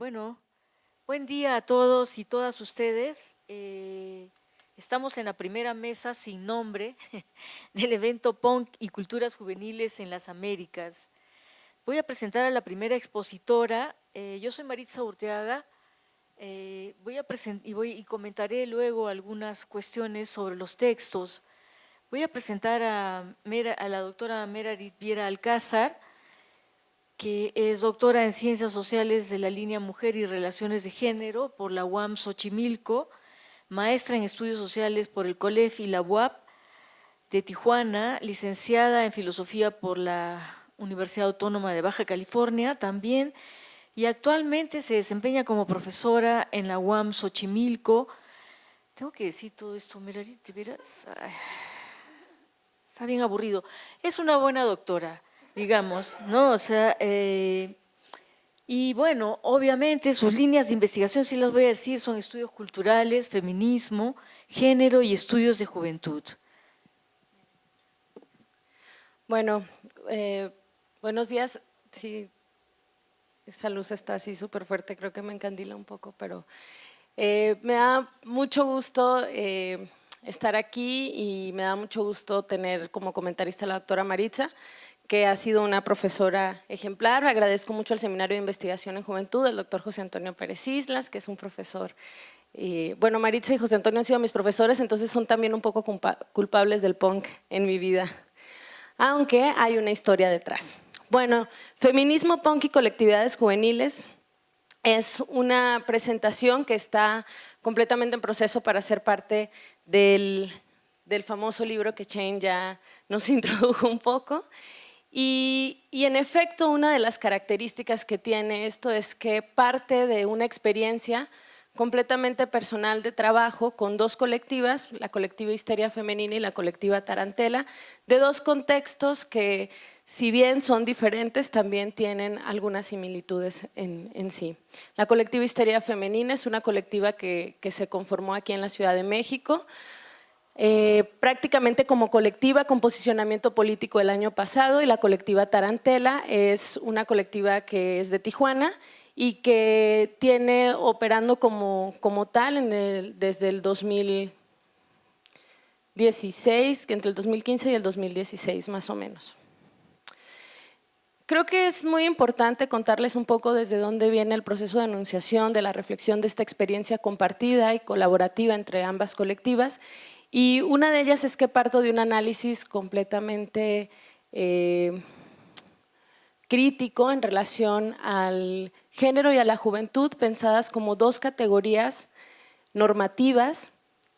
Bueno, buen día a todos y todas ustedes. Estamos en la primera mesa sin nombre del evento Punk y Culturas Juveniles en las Américas. Voy a presentar a la primera expositora. Yo soy Maritza Urteaga. Y comentaré luego algunas cuestiones sobre los textos. Voy a presentar a la doctora Meredith Viera Alcázar, que es doctora en Ciencias Sociales de la línea Mujer y Relaciones de Género por la UAM Xochimilco, maestra en Estudios Sociales por el COLEF y la UAP de Tijuana, licenciada en Filosofía por la Universidad Autónoma de Baja California también, y actualmente se desempeña como profesora en la UAM Xochimilco. Tengo que decir todo esto, Meredith, ¿de veras? Ay, está bien aburrido. Es una buena doctora, digamos, ¿no? O sea, y bueno, obviamente sus líneas de investigación, sí las voy a decir, son estudios culturales, feminismo, género y estudios de juventud. Bueno, buenos días. Sí, esa luz está así súper fuerte, creo que me encandila un poco, pero me da mucho gusto estar aquí y me da mucho gusto tener como comentarista a la doctora Maritza, que ha sido una profesora ejemplar. Agradezco mucho al Seminario de Investigación en Juventud del doctor José Antonio Pérez Islas, que es un profesor. Bueno, Maritza y José Antonio han sido mis profesores, entonces son también un poco culpables del punk en mi vida, aunque hay una historia detrás. Bueno, Feminismo, Punk y Colectividades Juveniles es una presentación que está completamente en proceso para ser parte del famoso libro que Chain ya nos introdujo un poco. Y en efecto, una de las características que tiene esto es que parte de una experiencia completamente personal de trabajo con dos colectivas, la colectiva Histeria Femenina y la colectiva Tarantela, de dos contextos que, si bien son diferentes, también tienen algunas similitudes en sí. La colectiva Histeria Femenina es una colectiva que se conformó aquí en la Ciudad de México, prácticamente como colectiva con posicionamiento político el año pasado, y la colectiva Tarantela es una colectiva que es de Tijuana y que tiene operando como tal desde el 2016, entre el 2015 y el 2016 más o menos. Creo que es muy importante contarles un poco desde dónde viene el proceso de enunciación, de la reflexión de esta experiencia compartida y colaborativa entre ambas colectivas. Y una de ellas es que parto de un análisis completamente crítico en relación al género y a la juventud, pensadas como dos categorías normativas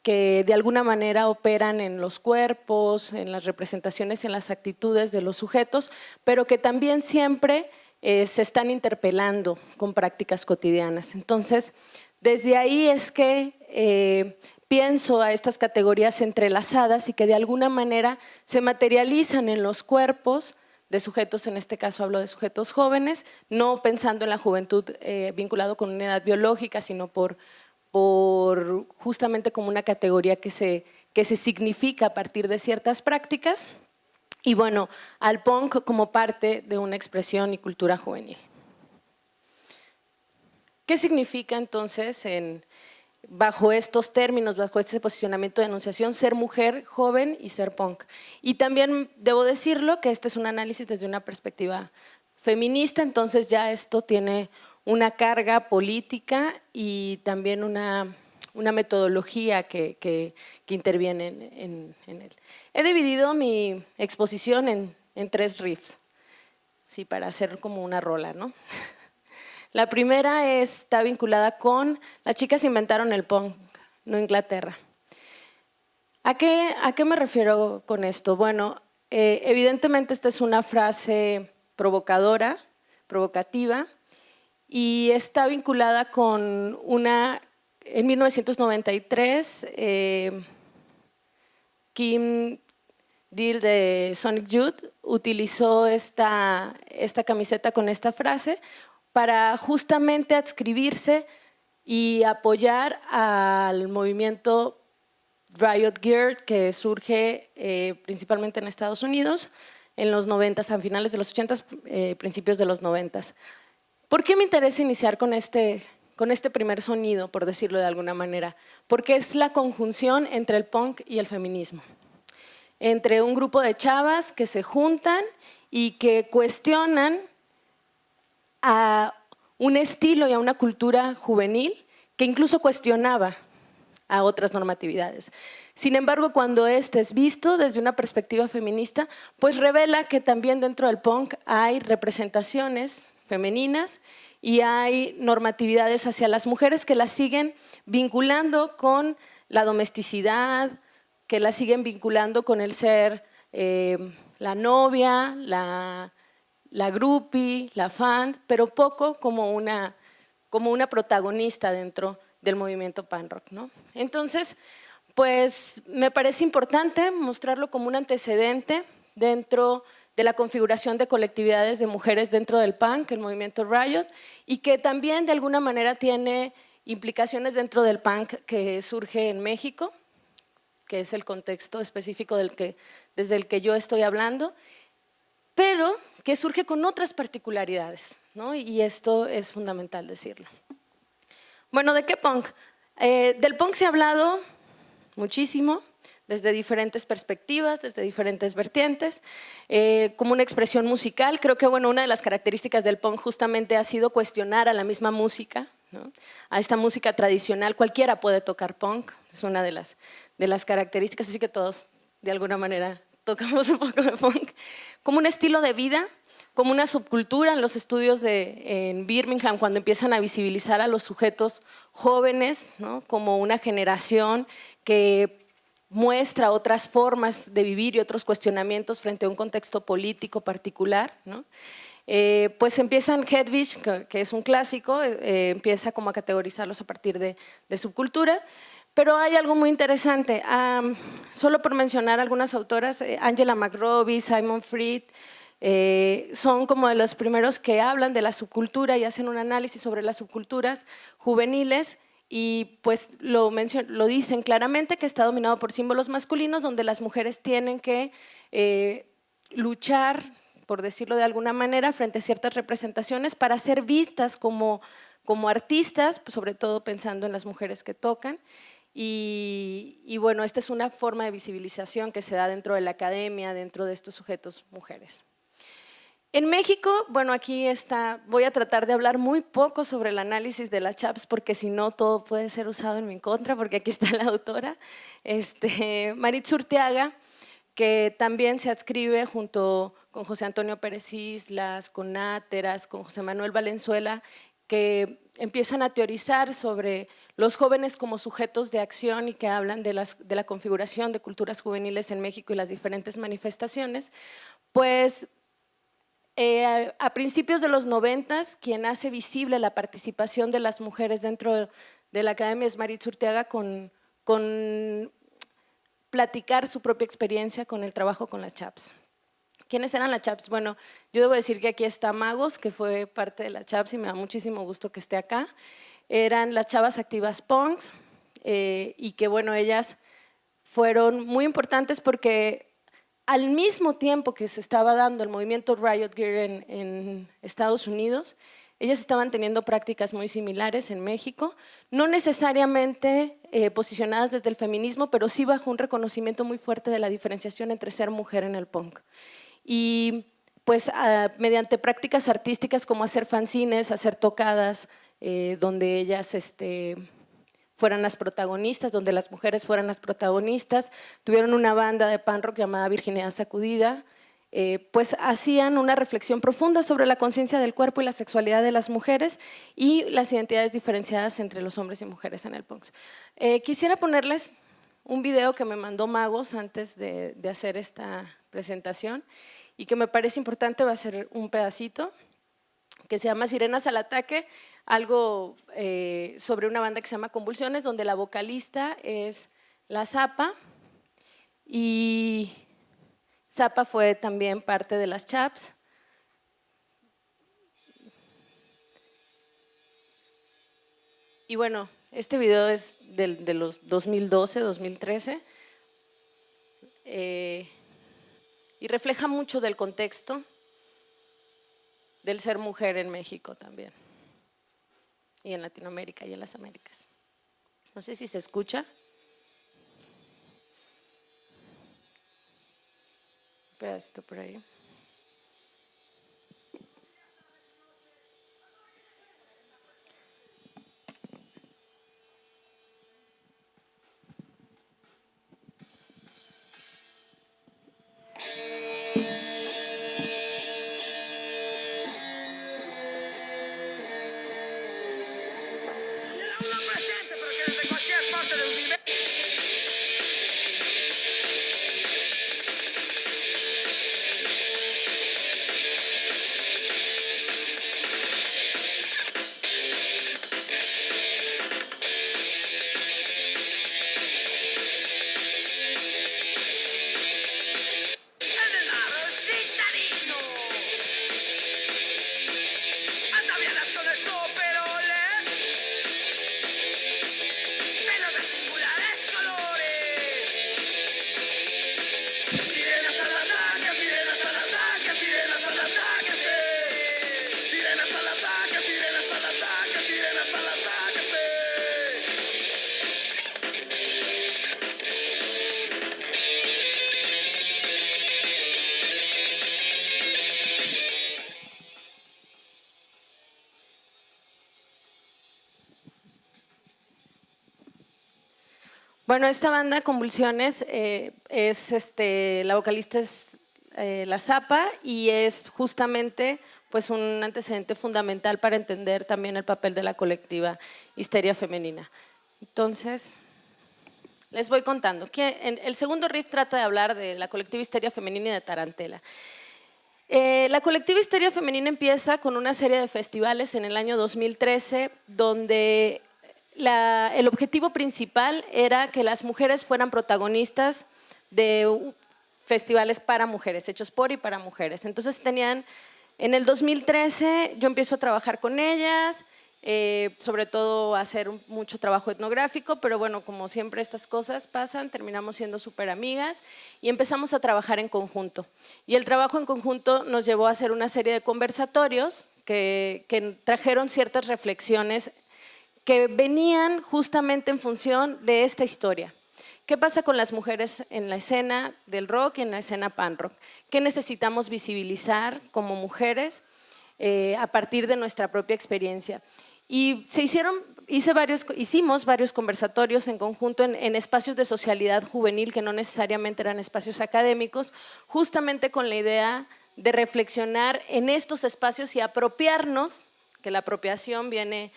que de alguna manera operan en los cuerpos, en las representaciones y en las actitudes de los sujetos, pero que también siempre se están interpelando con prácticas cotidianas. Entonces, desde ahí es que pienso a estas categorías entrelazadas y que de alguna manera se materializan en los cuerpos de sujetos, en este caso hablo de sujetos jóvenes, no pensando en la juventud vinculado con una edad biológica, sino por justamente como una categoría que se significa a partir de ciertas prácticas, y bueno, al punk como parte de una expresión y cultura juvenil. ¿Qué significa entonces bajo estos términos, bajo este posicionamiento de enunciación, ser mujer, joven y ser punk? Y también debo decirlo que este es un análisis desde una perspectiva feminista, entonces ya esto tiene una carga política y también una metodología que interviene en él. He dividido mi exposición en tres riffs, sí, para hacer como una rola, ¿no? La primera está vinculada con las chicas inventaron el punk, no Inglaterra. ¿A qué me refiero con esto? Bueno, evidentemente esta es una frase provocadora, provocativa, y está vinculada con en 1993, Kim Deal de Sonic Youth utilizó esta camiseta con esta frase para justamente adscribirse y apoyar al movimiento Riot Gear, que surge principalmente en Estados Unidos en los 90, a finales de los 80, principios de los 90. ¿Por qué me interesa iniciar con este primer sonido, por decirlo de alguna manera? Porque es la conjunción entre el punk y el feminismo. Entre un grupo de chavas que se juntan y que cuestionan a un estilo y a una cultura juvenil que incluso cuestionaba a otras normatividades. Sin embargo, cuando este es visto desde una perspectiva feminista, pues revela que también dentro del punk hay representaciones femeninas y hay normatividades hacia las mujeres que las siguen vinculando con la domesticidad, que las siguen vinculando con el ser la novia, la groupie, la fan, pero poco como una protagonista dentro del movimiento punk rock, ¿no? Entonces, pues me parece importante mostrarlo como un antecedente dentro de la configuración de colectividades de mujeres dentro del punk, el movimiento Riot, y que también de alguna manera tiene implicaciones dentro del punk que surge en México, que es el contexto específico desde el que yo estoy hablando, pero que surge con otras particularidades, ¿no? Y esto es fundamental decirlo. Bueno, ¿de qué punk? Del punk se ha hablado muchísimo, desde diferentes perspectivas, desde diferentes vertientes, como una expresión musical. Creo que una de las características del punk justamente ha sido cuestionar a la misma música, ¿no? A esta música tradicional. Cualquiera puede tocar punk, es una de las características, así que todos de alguna manera tocamos un poco de punk. Como un estilo de vida, como una subcultura. En los estudios en Birmingham, cuando empiezan a visibilizar a los sujetos jóvenes, ¿no? Como una generación que muestra otras formas de vivir y otros cuestionamientos frente a un contexto político particular, ¿no? Pues empiezan Hedwig, que es un clásico, empieza como a categorizarlos a partir de subcultura. Pero hay algo muy interesante, solo por mencionar algunas autoras, Angela McRobbie, Simon Fried, son como de los primeros que hablan de la subcultura y hacen un análisis sobre las subculturas juveniles y pues lo dicen claramente que está dominado por símbolos masculinos donde las mujeres tienen que luchar, por decirlo de alguna manera, frente a ciertas representaciones para ser vistas como artistas, pues sobre todo pensando en las mujeres que tocan. Y bueno, esta es una forma de visibilización que se da dentro de la academia, dentro de estos sujetos mujeres. En México, bueno, aquí voy a tratar de hablar muy poco sobre el análisis de las chaps porque si no todo puede ser usado en mi contra, porque aquí está la autora, Maritza Urteaga, que también se adscribe junto con José Antonio Pérez Islas, con Náteras, con José Manuel Valenzuela, que empiezan a teorizar sobre los jóvenes como sujetos de acción y que hablan de la configuración de culturas juveniles en México y las diferentes manifestaciones, pues a principios de los 90, quien hace visible la participación de las mujeres dentro de la academia es Maritza Urteaga con platicar su propia experiencia con el trabajo con las chaps. ¿Quiénes eran las chaps? Bueno, yo debo decir que aquí está Magos, que fue parte de las chaps y me da muchísimo gusto que esté acá. Eran las chavas activas punks y que bueno, ellas fueron muy importantes porque al mismo tiempo que se estaba dando el movimiento Riot Gear en Estados Unidos, ellas estaban teniendo prácticas muy similares en México, no necesariamente posicionadas desde el feminismo, pero sí bajo un reconocimiento muy fuerte de la diferenciación entre ser mujer en el punk. Y pues mediante prácticas artísticas como hacer fanzines, hacer tocadas, donde ellas fueran las protagonistas, donde las mujeres fueran las protagonistas, tuvieron una banda de punk rock llamada Virginidad Sacudida, pues hacían una reflexión profunda sobre la conciencia del cuerpo y la sexualidad de las mujeres y las identidades diferenciadas entre los hombres y mujeres en el punk. Quisiera ponerles un video que me mandó Magos antes de hacer esta presentación y que me parece importante, va a ser un pedacito que se llama Sirenas al Ataque, algo sobre una banda que se llama Convulsiones, donde la vocalista es la Zapa y Zapa fue también parte de las chaps. Y bueno, este video es de los 2012, 2013 y refleja mucho del contexto del ser mujer en México también. y en Latinoamérica y en las Américas. No sé si se escucha. Un pedacito por ahí. Una presente, pero que desde cualquier parte del universo. El denaro es cittadino. Ataviadas con estoperoles, pero de singulares colores. Sirenas al ataque, sirenas al ataque, sirenas al ataque, sí. Sirenas al ataque, sirenas al ataque, sirenas al ataque, sí. Bueno, esta banda Convulsiones la vocalista es La Zapa y es justamente pues un antecedente fundamental para entender también el papel de la colectiva Histeria Femenina. Entonces, les voy contando. El segundo riff trata de hablar de la colectiva Histeria Femenina y de Tarantela. La colectiva Histeria Femenina empieza con una serie de festivales en el año 2013 donde el objetivo principal era que las mujeres fueran protagonistas de festivales para mujeres, hechos por y para mujeres. Entonces en el 2013 yo empiezo a trabajar con ellas, sobre todo a hacer mucho trabajo etnográfico, pero bueno, como siempre estas cosas pasan, terminamos siendo súper amigas y empezamos a trabajar en conjunto. Y el trabajo en conjunto nos llevó a hacer una serie de conversatorios que trajeron ciertas reflexiones que venían justamente en función de esta historia. ¿Qué pasa con las mujeres en la escena del rock y en la escena punk rock? ¿Qué necesitamos visibilizar como mujeres a partir de nuestra propia experiencia? Y hicimos varios conversatorios en conjunto en espacios de socialidad juvenil que no necesariamente eran espacios académicos, justamente con la idea de reflexionar en estos espacios y apropiarnos, que la apropiación viene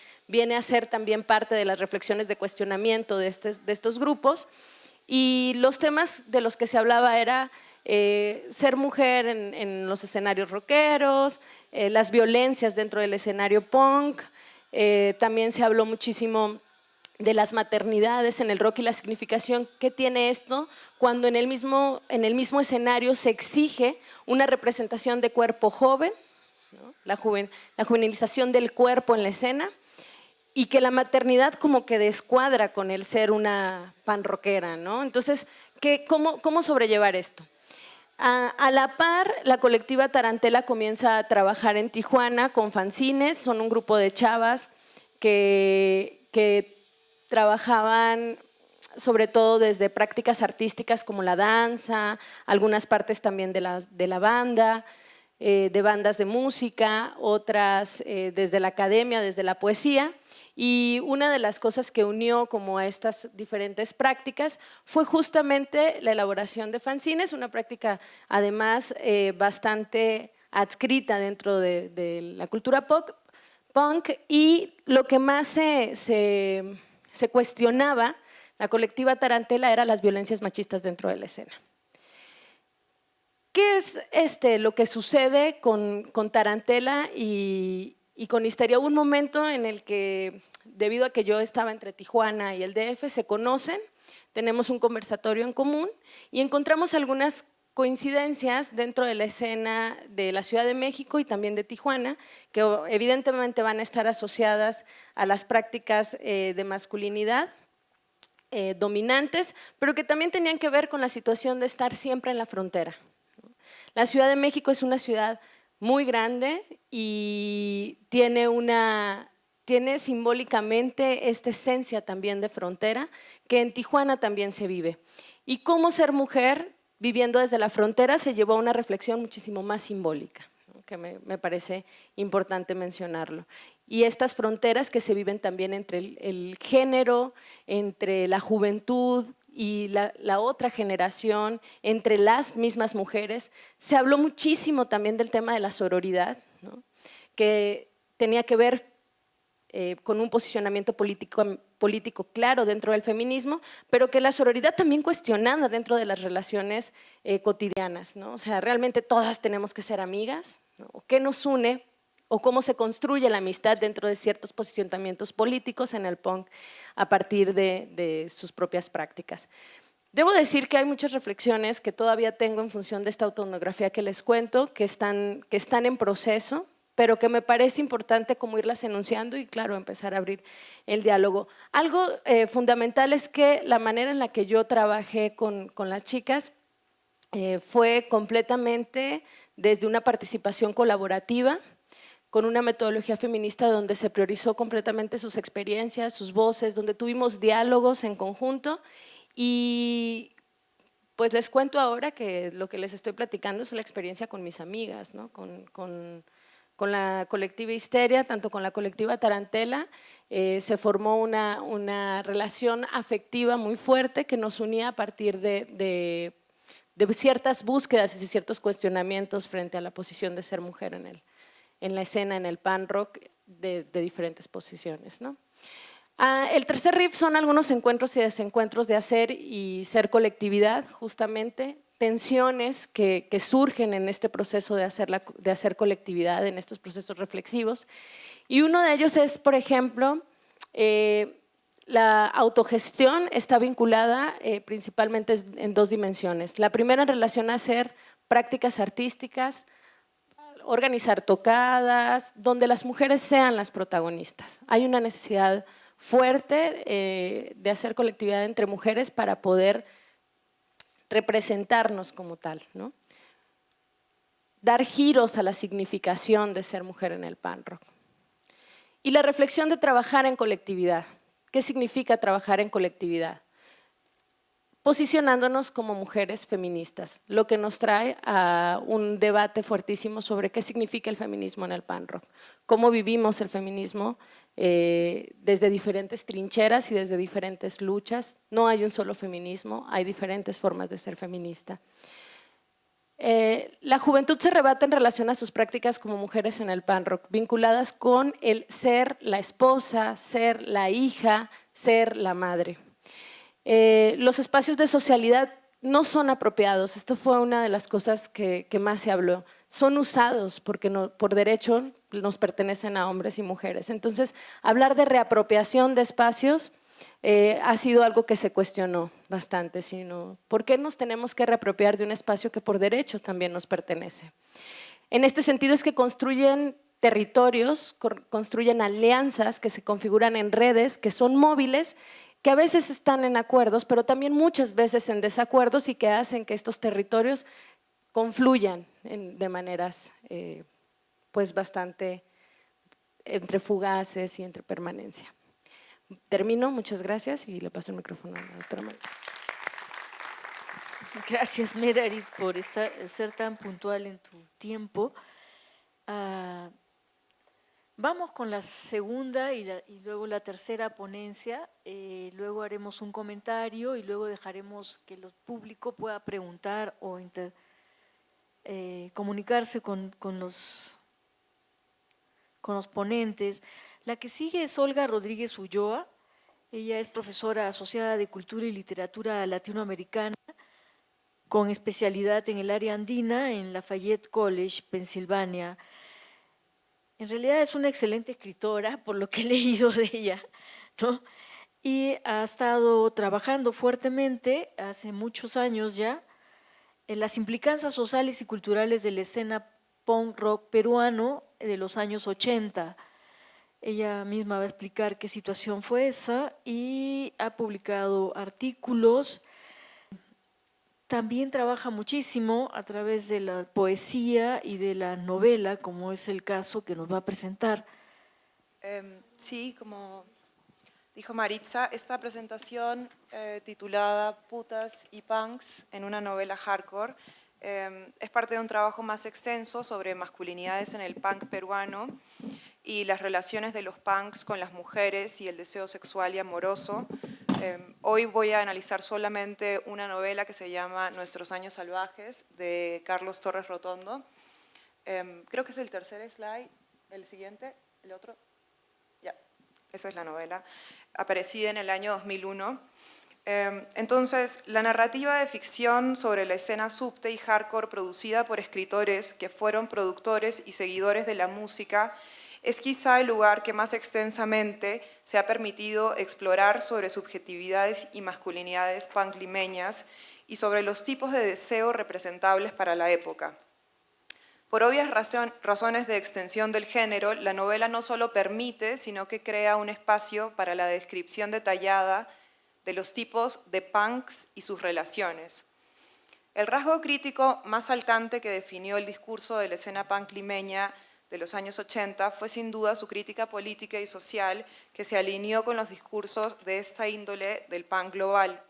a ser también parte de las reflexiones de cuestionamiento de estos grupos. Y los temas de los que se hablaba era ser mujer en los escenarios rockeros, las violencias dentro del escenario punk, también se habló muchísimo de las maternidades en el rock y la significación que tiene esto cuando en el mismo escenario se exige una representación de cuerpo joven, ¿no? La juvenilización del cuerpo en la escena y que la maternidad como que descuadra con el ser una panroquera, ¿no? Entonces, ¿cómo sobrellevar esto? A la par, la colectiva Tarantela comienza a trabajar en Tijuana con fanzines, son un grupo de chavas que trabajaban sobre todo desde prácticas artísticas como la danza, algunas partes también de la banda, de bandas de música, otras desde la academia, desde la poesía. Y una de las cosas que unió como a estas diferentes prácticas fue justamente la elaboración de fanzines, una práctica además bastante adscrita dentro de la cultura punk, y lo que más se cuestionaba la colectiva Tarantela era las violencias machistas dentro de la escena. ¿Qué es lo que sucede con Tarantela y con Histeria? Hubo un momento en el que, debido a que yo estaba entre Tijuana y el DF, se conocen, tenemos un conversatorio en común y encontramos algunas coincidencias dentro de la escena de la Ciudad de México y también de Tijuana, que evidentemente van a estar asociadas a las prácticas de masculinidad dominantes, pero que también tenían que ver con la situación de estar siempre en la frontera. La Ciudad de México es una ciudad muy grande y tiene una tiene simbólicamente esta esencia también de frontera que en Tijuana también se vive. Y cómo ser mujer viviendo desde la frontera se llevó a una reflexión muchísimo más simbólica, ¿no? Que me parece importante mencionarlo. Y estas fronteras que se viven también entre el género, entre la juventud y la otra generación, entre las mismas mujeres. Se habló muchísimo también del tema de la sororidad, ¿no? Que tenía que ver con un posicionamiento político claro dentro del feminismo, pero que la sororidad también cuestionada dentro de las relaciones cotidianas, ¿no? O sea, realmente todas tenemos que ser amigas, ¿no? ¿Qué nos une? O cómo se construye la amistad dentro de ciertos posicionamientos políticos en el punk a partir de sus propias prácticas. Debo decir que hay muchas reflexiones que todavía tengo en función de esta autoetnografía que les cuento, que están en proceso, pero que me parece importante como irlas enunciando y, claro, empezar a abrir el diálogo. Algo fundamental es que la manera en la que yo trabajé con las chicas fue completamente desde una participación colaborativa, con una metodología feminista donde se priorizó completamente sus experiencias, sus voces, donde tuvimos diálogos en conjunto y pues les cuento ahora que lo que les estoy platicando es la experiencia con mis amigas, ¿no? Con la colectiva Histeria, tanto con la colectiva Tarantela, se formó una relación afectiva muy fuerte que nos unía a partir de ciertas búsquedas y ciertos cuestionamientos frente a la posición de ser mujer en la escena, en el pan rock, de diferentes posiciones, ¿no? El tercer riff son algunos encuentros y desencuentros de hacer y ser colectividad, justamente, tensiones que surgen en este proceso de hacer colectividad, en estos procesos reflexivos. Y uno de ellos es, por ejemplo, la autogestión está vinculada principalmente en dos dimensiones. La primera en relación a hacer prácticas artísticas, organizar tocadas, donde las mujeres sean las protagonistas. Hay una necesidad fuerte de hacer colectividad entre mujeres para poder representarnos como tal, ¿no? Dar giros a la significación de ser mujer en el pan rock. Y la reflexión de trabajar en colectividad. ¿Qué significa trabajar en colectividad? Posicionándonos como mujeres feministas, lo que nos trae a un debate fuertísimo sobre qué significa el feminismo en el pan rock, cómo vivimos el feminismo desde diferentes trincheras y desde diferentes luchas. No hay un solo feminismo, hay diferentes formas de ser feminista. La juventud se arrebata en relación a sus prácticas como mujeres en el pan rock, vinculadas con el ser la esposa, ser la hija, ser la madre. Los espacios de socialidad no son apropiados, esto fue una de las cosas que más se habló, son usados porque por derecho nos pertenecen a hombres y mujeres. Entonces, hablar de reapropiación de espacios ha sido algo que se cuestionó bastante, sino ¿por qué nos tenemos que reapropiar de un espacio que por derecho también nos pertenece? En este sentido es que construyen territorios, construyen alianzas que se configuran en redes, que son móviles, que a veces están en acuerdos, pero también muchas veces en desacuerdos y que hacen que estos territorios confluyan de maneras pues bastante entre fugaces y entre permanencia. Termino, muchas gracias y le paso el micrófono a la doctora María. Gracias, Merarit, por ser tan puntual en tu tiempo. Vamos con la segunda y luego la tercera ponencia, luego haremos un comentario y luego dejaremos que el público pueda preguntar o comunicarse con los ponentes. La que sigue es Olga Rodríguez Ulloa, ella es profesora asociada de Cultura y Literatura Latinoamericana con especialidad en el área andina en Lafayette College, Pensilvania. En realidad es una excelente escritora, por lo que he leído de ella, ¿no? Y ha estado trabajando fuertemente, hace muchos años ya, en las implicancias sociales y culturales de la escena punk rock peruano de los años 80. Ella misma va a explicar qué situación fue esa y ha publicado artículos. También trabaja muchísimo a través de la poesía y de la novela, como es el caso que nos va a presentar. Sí, como dijo Maritza, esta presentación titulada Putas y Punks en una novela hardcore es parte de un trabajo más extenso sobre masculinidades en el punk peruano y las relaciones de los punks con las mujeres y el deseo sexual y amoroso. Hoy voy a analizar solamente una novela que se llama Nuestros años salvajes, de Carlos Torres Rotondo. Creo que es el tercer slide, el siguiente, el otro. Ya, esa es la novela, aparecida en el año 2001. Entonces, la narrativa de ficción sobre la escena subte y hardcore producida por escritores que fueron productores y seguidores de la música es quizá el lugar que más extensamente se ha permitido explorar sobre subjetividades y masculinidades punk limeñas y sobre los tipos de deseo representables para la época. Por obvias razones de extensión del género, la novela no solo permite, sino que crea un espacio para la descripción detallada de los tipos de punks y sus relaciones. El rasgo crítico más saltante que definió el discurso de la escena punk limeña de los años 80 fue sin duda su crítica política y social que se alineó con los discursos de esta índole del punk global.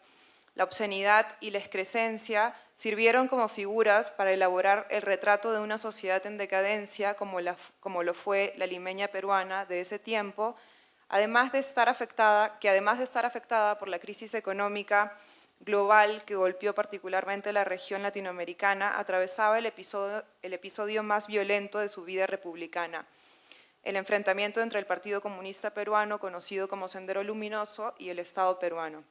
La obscenidad y la excrescencia sirvieron como figuras para elaborar el retrato de una sociedad en decadencia como lo fue la limeña peruana de ese tiempo, además de estar afectada por la crisis económica global que golpeó particularmente la región latinoamericana, atravesaba el episodio más violento de su vida republicana, el enfrentamiento entre el Partido Comunista Peruano, conocido como Sendero Luminoso, y el Estado peruano.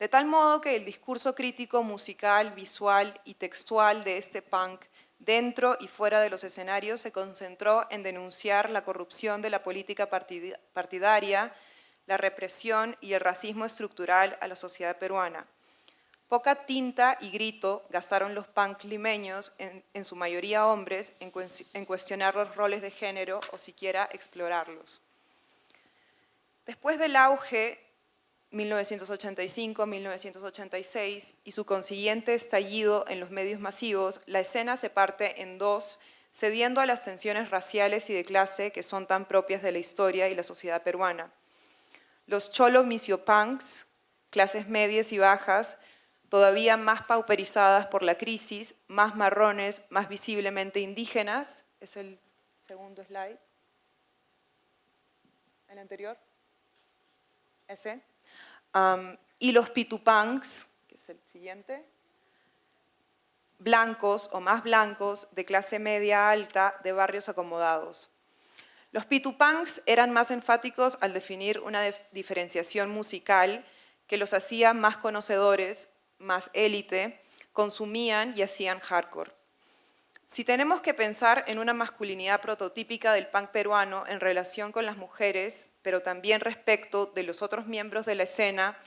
De tal modo que el discurso crítico, musical, visual y textual de este punk, dentro y fuera de los escenarios, se concentró en denunciar la corrupción de la política partidaria, la represión y el racismo estructural a la sociedad peruana. Poca tinta y grito gastaron los punk limeños, en su mayoría hombres, en cuestionar los roles de género o siquiera explorarlos. Después del auge 1985-1986 y su consiguiente estallido en los medios masivos, la escena se parte en dos, cediendo a las tensiones raciales y de clase que son tan propias de la historia y la sociedad peruana. Los cholo misiopunks, clases medias y bajas, todavía más pauperizadas por la crisis, más marrones, más visiblemente indígenas, es el segundo slide, el anterior, ese. Y los pitupunks, que es el siguiente, blancos o más blancos, de clase media alta, de barrios acomodados. Los pitupunks eran más enfáticos al definir una diferenciación musical que los hacía más conocedores, más élite, consumían y hacían hardcore. Si tenemos que pensar en una masculinidad prototípica del punk peruano en relación con las mujeres, pero también respecto de los otros miembros de la escena,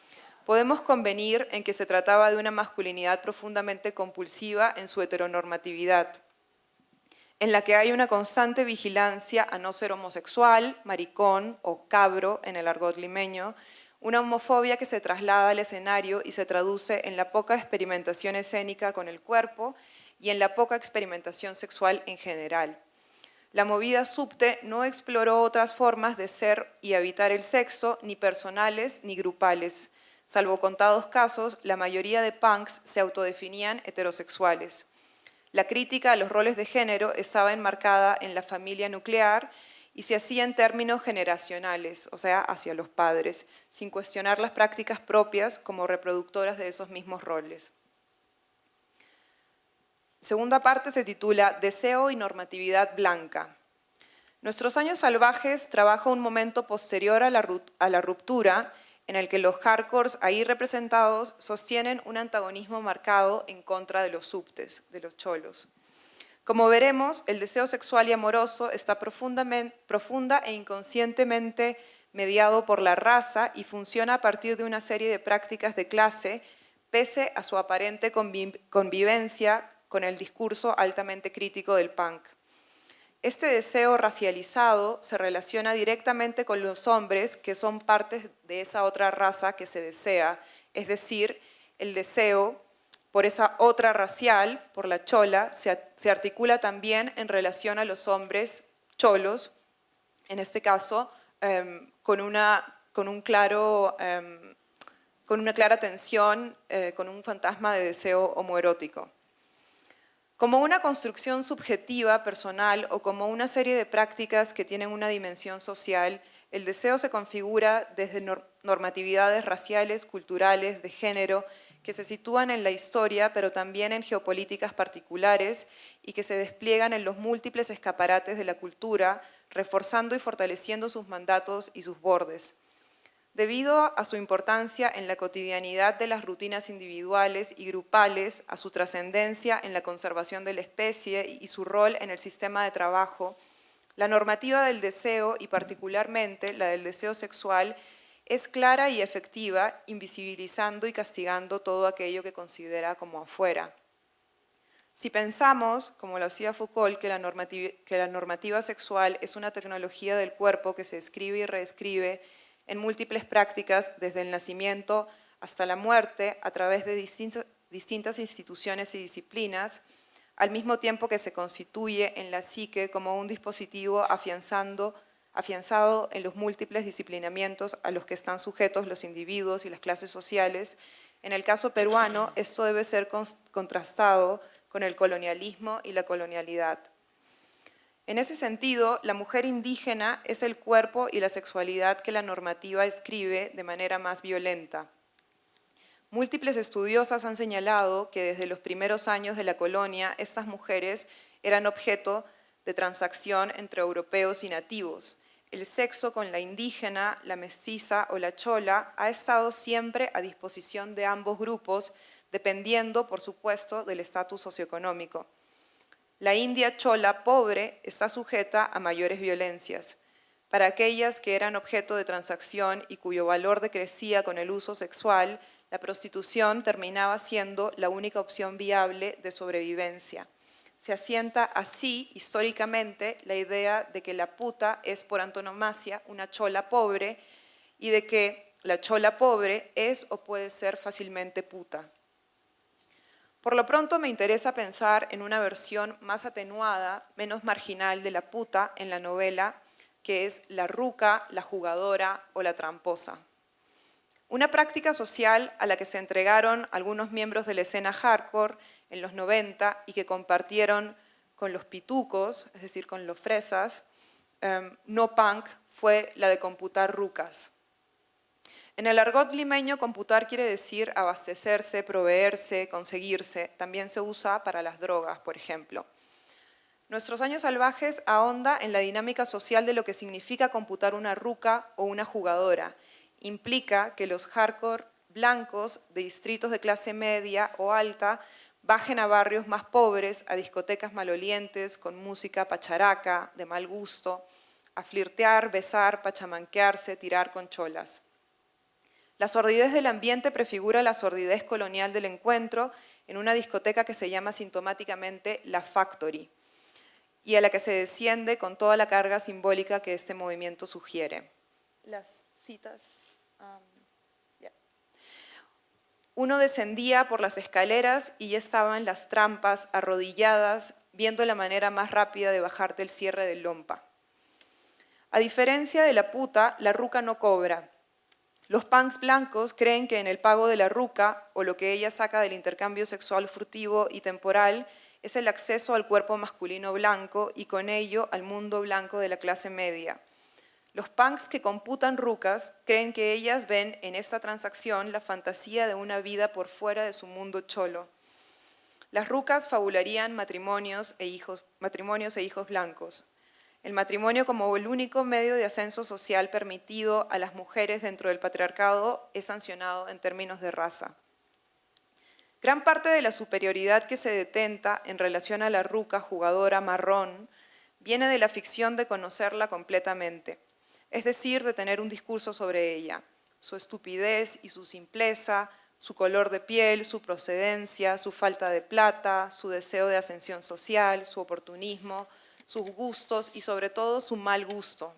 podemos convenir en que se trataba de una masculinidad profundamente compulsiva en su heteronormatividad, en la que hay una constante vigilancia a no ser homosexual, maricón o cabro en el argot limeño, una homofobia que se traslada al escenario y se traduce en la poca experimentación escénica con el cuerpo y en la poca experimentación sexual en general. La movida subte no exploró otras formas de ser y habitar el sexo, ni personales ni grupales. Salvo contados casos, la mayoría de punks se autodefinían heterosexuales. La crítica a los roles de género estaba enmarcada en la familia nuclear y se hacía en términos generacionales, o sea, hacia los padres, sin cuestionar las prácticas propias como reproductoras de esos mismos roles. Segunda parte se titula Deseo y normatividad blanca. Nuestros años salvajes trabaja un momento posterior a la ruptura en el que los hardcores ahí representados sostienen un antagonismo marcado en contra de los subtes, de los cholos. Como veremos, el deseo sexual y amoroso está profunda e inconscientemente mediado por la raza y funciona a partir de una serie de prácticas de clase, pese a su aparente convivencia con el discurso altamente crítico del punk. Este deseo racializado se relaciona directamente con los hombres que son partes de esa otra raza que se desea, es decir, el deseo por esa otra racial, por la chola, se articula también en relación a los hombres cholos, en este caso con una clara tensión, con un fantasma de deseo homoerótico. Como una construcción subjetiva, personal, o como una serie de prácticas que tienen una dimensión social, el deseo se configura desde normatividades raciales, culturales, de género, que se sitúan en la historia, pero también en geopolíticas particulares y que se despliegan en los múltiples escaparates de la cultura, reforzando y fortaleciendo sus mandatos y sus bordes. Debido a su importancia en la cotidianidad de las rutinas individuales y grupales, a su trascendencia en la conservación de la especie y su rol en el sistema de trabajo, la normativa del deseo, y particularmente la del deseo sexual, es clara y efectiva, invisibilizando y castigando todo aquello que considera como afuera. Si pensamos, como lo hacía Foucault, que la normativa sexual es una tecnología del cuerpo que se escribe y reescribe en múltiples prácticas desde el nacimiento hasta la muerte a través de distintas instituciones y disciplinas, al mismo tiempo que se constituye en la psique como un dispositivo afianzado en los múltiples disciplinamientos a los que están sujetos los individuos y las clases sociales, en el caso peruano esto debe ser contrastado con el colonialismo y la colonialidad. En ese sentido, la mujer indígena es el cuerpo y la sexualidad que la normativa escribe de manera más violenta. Múltiples estudiosas han señalado que desde los primeros años de la colonia, estas mujeres eran objeto de transacción entre europeos y nativos. El sexo con la indígena, la mestiza o la chola ha estado siempre a disposición de ambos grupos, dependiendo, por supuesto, del estatus socioeconómico. La india chola pobre está sujeta a mayores violencias. Para aquellas que eran objeto de transacción y cuyo valor decrecía con el uso sexual, la prostitución terminaba siendo la única opción viable de sobrevivencia. Se asienta así, históricamente, la idea de que la puta es por antonomasia una chola pobre y de que la chola pobre es o puede ser fácilmente puta. Por lo pronto me interesa pensar en una versión más atenuada, menos marginal de la puta en la novela, que es la ruca, la jugadora o la tramposa. Una práctica social a la que se entregaron algunos miembros de la escena hardcore en los 90 y que compartieron con los pitucos, es decir, con los fresas, no punk, fue la de computar rucas. En el argot limeño, computar quiere decir abastecerse, proveerse, conseguirse. También se usa para las drogas, por ejemplo. Nuestros años salvajes ahonda en la dinámica social de lo que significa computar una ruca o una jugadora. Implica que los hardcore blancos de distritos de clase media o alta bajen a barrios más pobres, a discotecas malolientes, con música pacharaca, de mal gusto, a flirtear, besar, pachamanquearse, tirar con cholas. La sordidez del ambiente prefigura la sordidez colonial del encuentro en una discoteca que se llama sintomáticamente La Factory y a la que se desciende con toda la carga simbólica que este movimiento sugiere. Las citas. Uno descendía por las escaleras y ya estaban las trampas arrodilladas, viendo la manera más rápida de bajarte el cierre del lompa. A diferencia de la puta, la ruca no cobra. Los punks blancos creen que en el pago de la ruca, o lo que ella saca del intercambio sexual furtivo y temporal, es el acceso al cuerpo masculino blanco y con ello al mundo blanco de la clase media. Los punks que computan rucas creen que ellas ven en esta transacción la fantasía de una vida por fuera de su mundo cholo. Las rucas fabularían matrimonios e hijos blancos. El matrimonio como el único medio de ascenso social permitido a las mujeres dentro del patriarcado es sancionado en términos de raza. Gran parte de la superioridad que se detenta en relación a la ruca jugadora marrón viene de la ficción de conocerla completamente, es decir, de tener un discurso sobre ella, su estupidez y su simpleza, su color de piel, su procedencia, su falta de plata, su deseo de ascensión social, su oportunismo, sus gustos y sobre todo su mal gusto.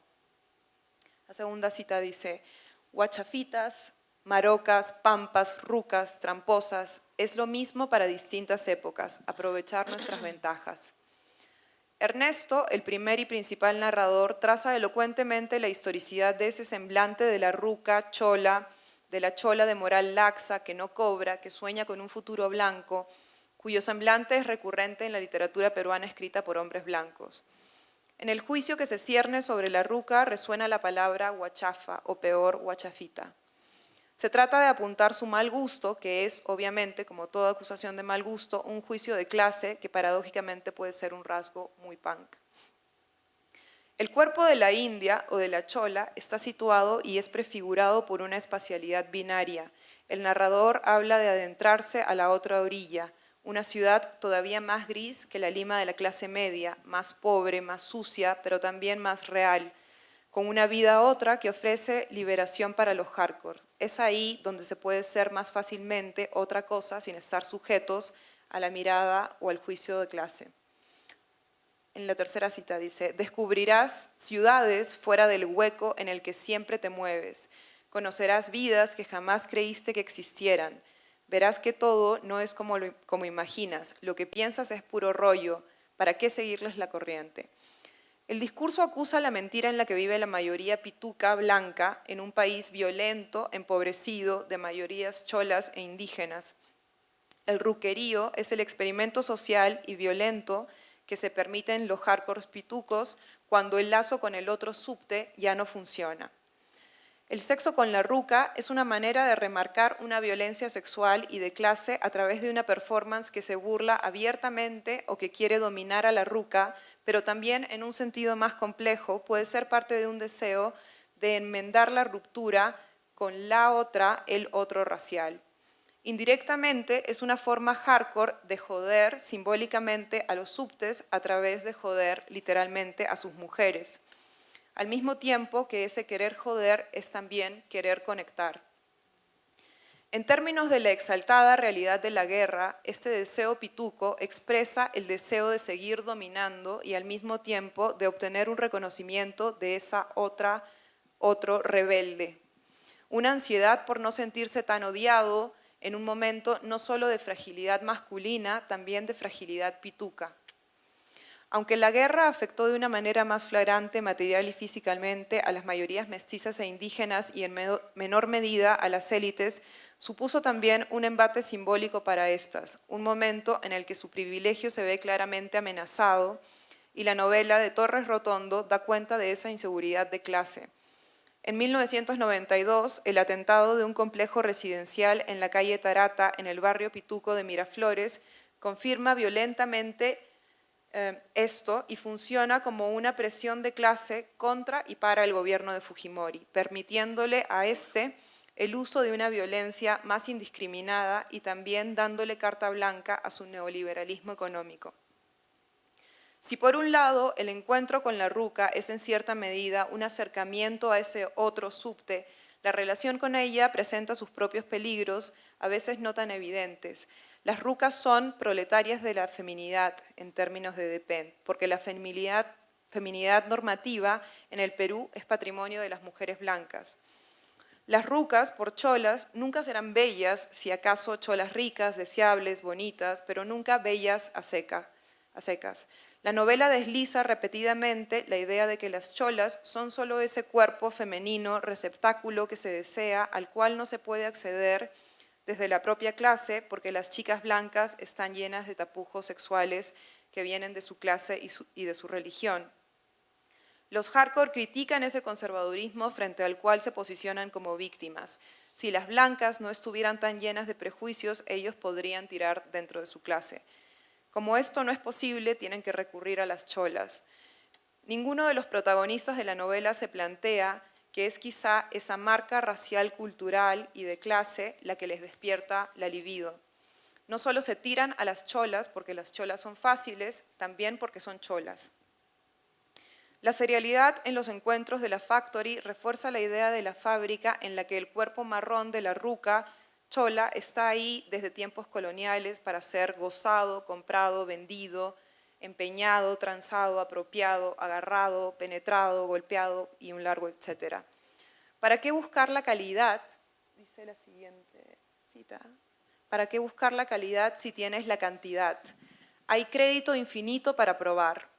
La segunda cita dice, guachafitas, marocas, pampas, rucas, tramposas, es lo mismo para distintas épocas, aprovechar nuestras ventajas. Ernesto, el primer y principal narrador, traza elocuentemente la historicidad de ese semblante de la ruca chola, de la chola de moral laxa, que no cobra, que sueña con un futuro blanco, cuyo semblante es recurrente en la literatura peruana escrita por hombres blancos. En el juicio que se cierne sobre la ruca resuena la palabra huachafa, o peor, huachafita. Se trata de apuntar su mal gusto, que es, obviamente, como toda acusación de mal gusto, un juicio de clase que paradójicamente puede ser un rasgo muy punk. El cuerpo de la India o de la chola está situado y es prefigurado por una espacialidad binaria. El narrador habla de adentrarse a la otra orilla, una ciudad todavía más gris que la Lima de la clase media, más pobre, más sucia, pero también más real, con una vida otra que ofrece liberación para los hardcore. Es ahí donde se puede ser más fácilmente otra cosa sin estar sujetos a la mirada o al juicio de clase. En la tercera cita dice, descubrirás ciudades fuera del hueco en el que siempre te mueves, conocerás vidas que jamás creíste que existieran, verás que todo no es como imaginas, lo que piensas es puro rollo, ¿para qué seguirles la corriente? El discurso acusa la mentira en la que vive la mayoría pituca blanca en un país violento, empobrecido, de mayorías cholas e indígenas. El ruquerío es el experimento social y violento que se permiten los hardcore pitucos cuando el lazo con el otro subte ya no funciona. El sexo con la ruca es una manera de remarcar una violencia sexual y de clase a través de una performance que se burla abiertamente o que quiere dominar a la ruca, pero también en un sentido más complejo puede ser parte de un deseo de enmendar la ruptura con la otra, el otro racial. Indirectamente es una forma hardcore de joder simbólicamente a los subtes a través de joder literalmente a sus mujeres. Al mismo tiempo que ese querer joder es también querer conectar. En términos de la exaltada realidad de la guerra, este deseo pituco expresa el deseo de seguir dominando y al mismo tiempo de obtener un reconocimiento de esa otro rebelde. Una ansiedad por no sentirse tan odiado en un momento no solo de fragilidad masculina, también de fragilidad pituca. Aunque la guerra afectó de una manera más flagrante material y físicamente a las mayorías mestizas e indígenas y en menor medida a las élites, supuso también un embate simbólico para estas, un momento en el que su privilegio se ve claramente amenazado y la novela de Torres Rotondo da cuenta de esa inseguridad de clase. En 1992, el atentado de un complejo residencial en la calle Tarata, en el barrio Pituco de Miraflores, confirma violentamente esto y funciona como una presión de clase contra y para el gobierno de Fujimori, permitiéndole a este el uso de una violencia más indiscriminada y también dándole carta blanca a su neoliberalismo económico. Si por un lado el encuentro con la ruca es en cierta medida un acercamiento a ese otro subte, la relación con ella presenta sus propios peligros, a veces no tan evidentes. Las rucas son proletarias de la feminidad en términos de Depend, porque la feminidad normativa en el Perú es patrimonio de las mujeres blancas. Las rucas, por cholas, nunca serán bellas, si acaso cholas ricas, deseables, bonitas, pero nunca bellas a secas. La novela desliza repetidamente la idea de que las cholas son solo ese cuerpo femenino, receptáculo que se desea, al cual no se puede acceder desde la propia clase, porque las chicas blancas están llenas de tapujos sexuales que vienen de su clase y de su religión. Los hardcore critican ese conservadurismo frente al cual se posicionan como víctimas. Si las blancas no estuvieran tan llenas de prejuicios, ellos podrían tirar dentro de su clase. Como esto no es posible, tienen que recurrir a las cholas. Ninguno de los protagonistas de la novela se plantea que es quizá esa marca racial, cultural y de clase la que les despierta la libido. No solo se tiran a las cholas porque las cholas son fáciles, también porque son cholas. La serialidad en los encuentros de la Factory refuerza la idea de la fábrica en la que el cuerpo marrón de la ruca chola está ahí desde tiempos coloniales para ser gozado, comprado, vendido, empeñado, transado, apropiado, agarrado, penetrado, golpeado y un largo etcétera. ¿Para qué buscar la calidad? Dice la siguiente cita. ¿Para qué buscar la calidad si tienes la cantidad? Hay crédito infinito para probar.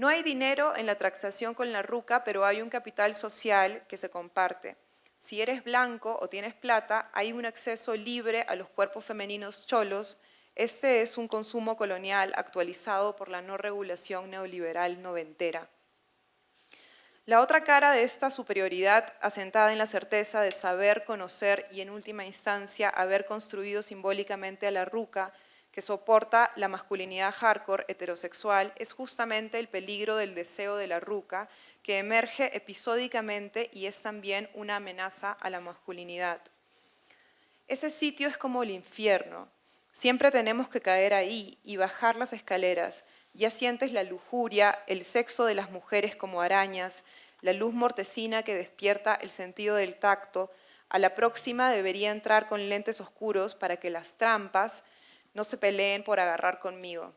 No hay dinero en la transacción con la ruca, pero hay un capital social que se comparte. Si eres blanco o tienes plata, hay un acceso libre a los cuerpos femeninos cholos. Este es un consumo colonial actualizado por la no regulación neoliberal noventera. La otra cara de esta superioridad, asentada en la certeza de saber, conocer y en última instancia haber construido simbólicamente a la ruca, que soporta la masculinidad hardcore heterosexual, es justamente el peligro del deseo de la ruca, que emerge episódicamente y es también una amenaza a la masculinidad. Ese sitio es como el infierno. Siempre tenemos que caer ahí y bajar las escaleras. Ya sientes la lujuria, el sexo de las mujeres como arañas, la luz mortecina que despierta el sentido del tacto. A la próxima debería entrar con lentes oscuros para que las trampas no se peleen por agarrar conmigo.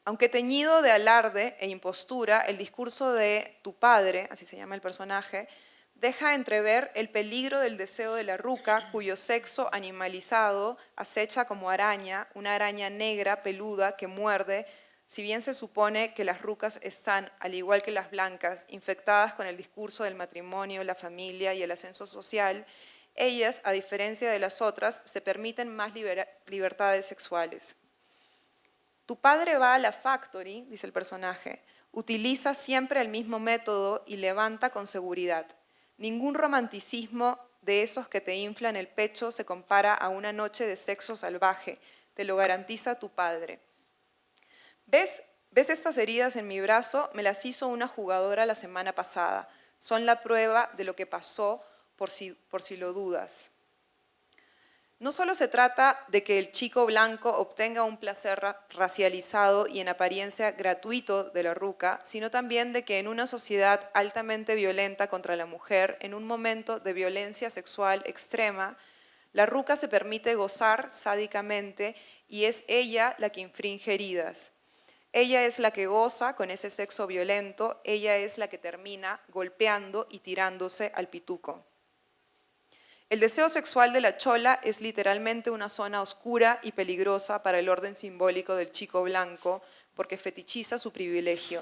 Aunque teñido de alarde e impostura, el discurso de tu padre, así se llama el personaje, deja entrever el peligro del deseo de la ruca, cuyo sexo animalizado acecha como araña, una araña negra, peluda, que muerde. Si bien se supone que las rucas están, al igual que las blancas, infectadas con el discurso del matrimonio, la familia y el ascenso social, ellas, a diferencia de las otras, se permiten más libertades sexuales. Tu padre va a la factory, dice el personaje, utiliza siempre el mismo método y levanta con seguridad. Ningún romanticismo de esos que te inflan el pecho se compara a una noche de sexo salvaje, te lo garantiza tu padre. ¿Ves estas heridas en mi brazo? Me las hizo una jugadora la semana pasada. Son la prueba de lo que pasó, por si lo dudas. No solo se trata de que el chico blanco obtenga un placer racializado y en apariencia gratuito de la ruca, sino también de que en una sociedad altamente violenta contra la mujer, en un momento de violencia sexual extrema, la ruca se permite gozar sádicamente y es ella la que infringe heridas. Ella es la que goza con ese sexo violento, ella es la que termina golpeando y tirándose al pituco. El deseo sexual de la chola es literalmente una zona oscura y peligrosa para el orden simbólico del chico blanco porque fetichiza su privilegio.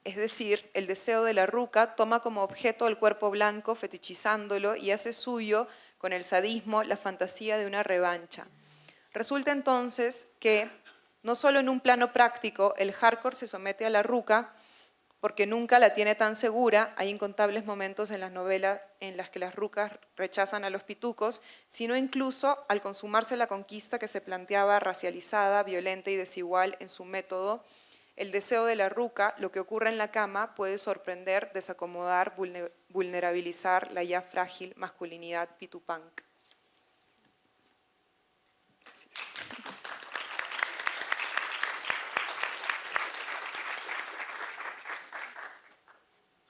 Es decir, el deseo de la ruca toma como objeto el cuerpo blanco fetichizándolo y hace suyo con el sadismo la fantasía de una revancha. Resulta entonces que, no solo en un plano práctico, el hardcore se somete a la ruca porque nunca la tiene tan segura, hay incontables momentos en las novelas en las que las rucas rechazan a los pitucos, sino incluso al consumarse la conquista que se planteaba racializada, violenta y desigual en su método, el deseo de la ruca, lo que ocurre en la cama, puede sorprender, desacomodar, vulnerabilizar la ya frágil masculinidad pitupunk.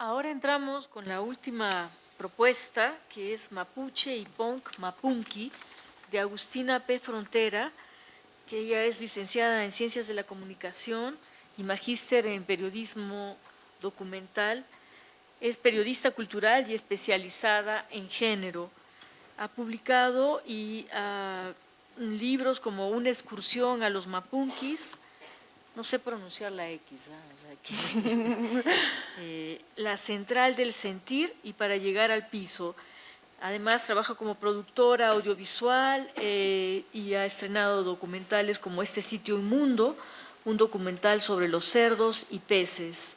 Ahora entramos con la última propuesta, que es Mapuche y Punk Mapunki, de Agustina P. Frontera, que ella es licenciada en Ciencias de la Comunicación y magíster en Periodismo Documental. Es periodista cultural y especializada en género. Ha publicado libros como Una excursión a los mapunkis, no sé pronunciar la X, La central del sentir y Para llegar al piso. Además trabaja como productora audiovisual y ha estrenado documentales como Este sitio inmundo, un documental sobre los cerdos y peces.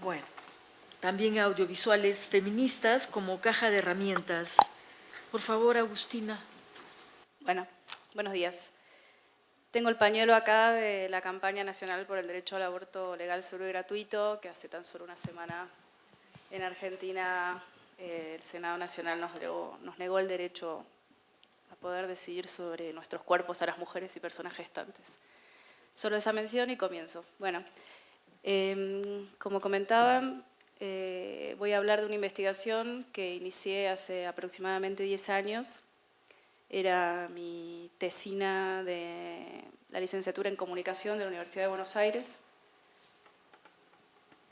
Bueno, también audiovisuales feministas como Caja de herramientas. Por favor, Agustina. Bueno, buenos días. Tengo el pañuelo acá de la campaña nacional por el derecho al aborto legal, seguro y gratuito, que hace tan solo una semana en Argentina el Senado Nacional nos negó el derecho a poder decidir sobre nuestros cuerpos a las mujeres y personas gestantes. Solo esa mención y comienzo. Bueno, como comentaban, voy a hablar de una investigación que inicié hace aproximadamente 10 años. Era mi tesina de la licenciatura en Comunicación de la Universidad de Buenos Aires.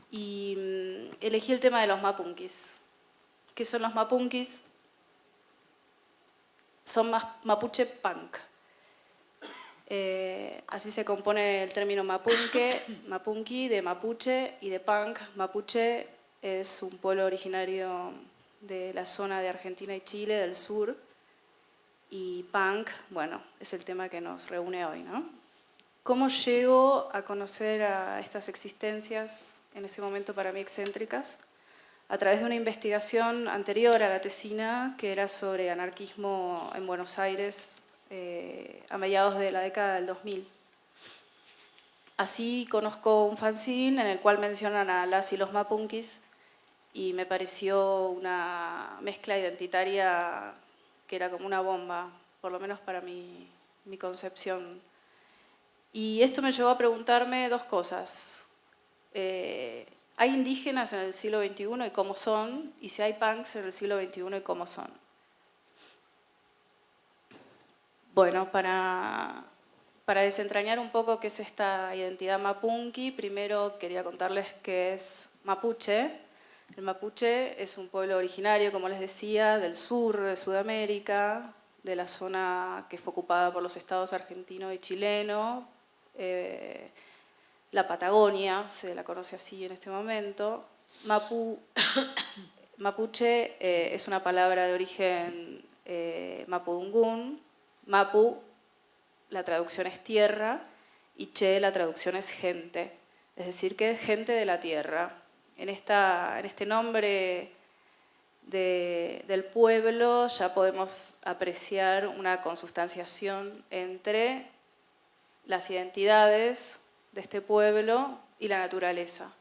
Y elegí el tema de los mapunkis. ¿Qué son los mapunkis? Son mapuche punk. Así se compone el término mapunki, de mapuche y de punk. Mapuche es un pueblo originario de la zona de Argentina y Chile, del sur, y punk, bueno, es el tema que nos reúne hoy, ¿no? ¿Cómo llego a conocer a estas existencias, en ese momento para mí excéntricas? A través de una investigación anterior a la tesina, que era sobre anarquismo en Buenos Aires a mediados de la década del 2000. Así conozco un fanzine en el cual mencionan a las y los mapunkis y me pareció una mezcla identitaria que era como una bomba, por lo menos para mi concepción. Y esto me llevó a preguntarme dos cosas. ¿Hay indígenas en el siglo XXI y cómo son? Y si hay punks en el siglo XXI y cómo son. Bueno, para desentrañar un poco qué es esta identidad mapunki, primero quería contarles qué es mapuche. El mapuche es un pueblo originario, como les decía, del sur de Sudamérica, de la zona que fue ocupada por los estados argentino y chileno, la Patagonia, se la conoce así en este momento. Mapuche es una palabra de origen mapudungún. Mapu, la traducción es tierra, y che, la traducción es gente. Es decir, que es gente de la tierra. En este nombre del pueblo ya podemos apreciar una consustanciación entre las identidades de este pueblo y la naturaleza,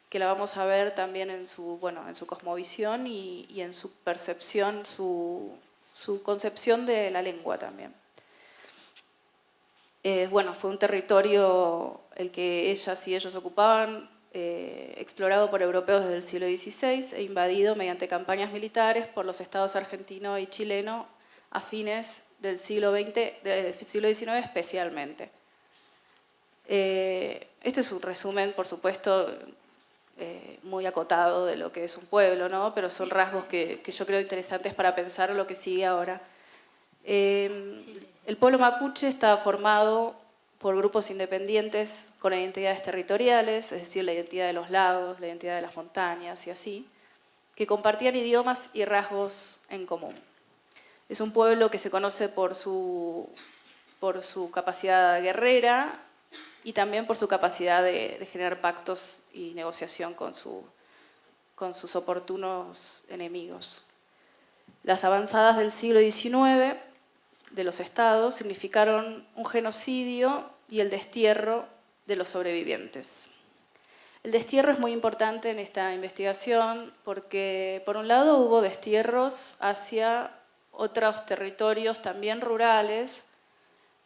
que la vamos a ver también en su cosmovisión y en su percepción, su concepción de la lengua también. Fue un territorio el que ellas y ellos ocupaban, explorado por europeos desde el siglo XVI e invadido mediante campañas militares por los estados argentino y chileno a fines del siglo XX, del siglo XIX especialmente. Este es un resumen, por supuesto, muy acotado de lo que es un pueblo, ¿no? Pero son rasgos que yo creo interesantes para pensar lo que sigue ahora. El pueblo mapuche está formado por grupos independientes con identidades territoriales, es decir, la identidad de los lagos, la identidad de las montañas y así, que compartían idiomas y rasgos en común. Es un pueblo que se conoce por su capacidad guerrera y también por su capacidad de generar pactos y negociación con sus oportunos enemigos. Las avanzadas del siglo XIX de los estados significaron un genocidio y el destierro de los sobrevivientes. El destierro es muy importante en esta investigación porque, por un lado, hubo destierros hacia otros territorios también rurales,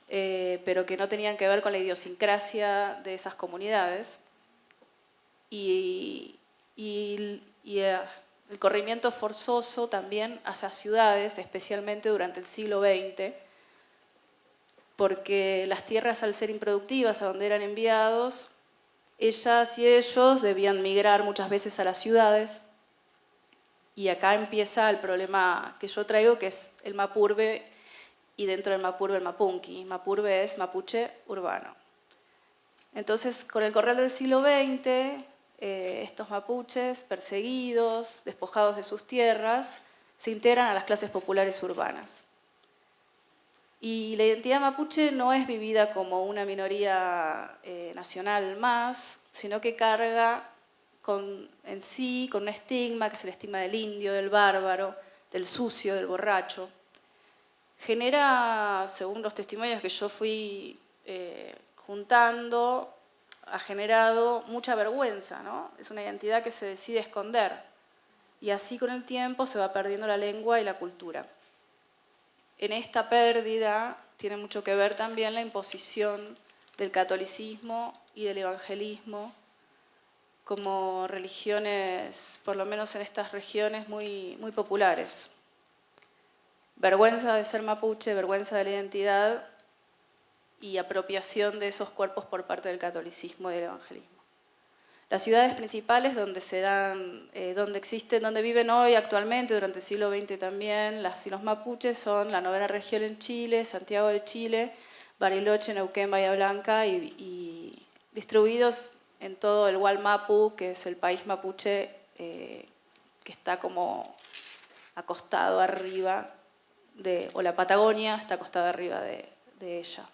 pero que no tenían que ver con la idiosincrasia de esas comunidades. Y el corrimiento forzoso también hacia ciudades, especialmente durante el siglo XX, porque las tierras, al ser improductivas, a donde eran enviados, ellas y ellos debían migrar muchas veces a las ciudades. Y acá empieza el problema que yo traigo, que es el mapurbe, y dentro del mapurbe el mapunki. Mapurbe es mapuche urbano. Entonces, con el correr del siglo XX, estos mapuches perseguidos, despojados de sus tierras, se integran a las clases populares urbanas. Y la identidad mapuche no es vivida como una minoría nacional más, sino que carga en sí con un estigma, que es el estigma del indio, del bárbaro, del sucio, del borracho. Genera, según los testimonios que yo fui juntando, ha generado mucha vergüenza, ¿no? Es una identidad que se decide esconder y así con el tiempo se va perdiendo la lengua y la cultura. En esta pérdida tiene mucho que ver también la imposición del catolicismo y del evangelismo como religiones, por lo menos en estas regiones, muy, muy populares. Vergüenza de ser mapuche, vergüenza de la identidad y apropiación de esos cuerpos por parte del catolicismo y del evangelismo. Las ciudades principales donde viven hoy actualmente, durante el siglo XX también, las y los mapuches son la 9ª región en Chile, Santiago de Chile, Bariloche, Neuquén, Bahía Blanca y distribuidos en todo el Wallmapu, que es el país mapuche que está como acostado arriba o la Patagonia está acostada arriba de ella.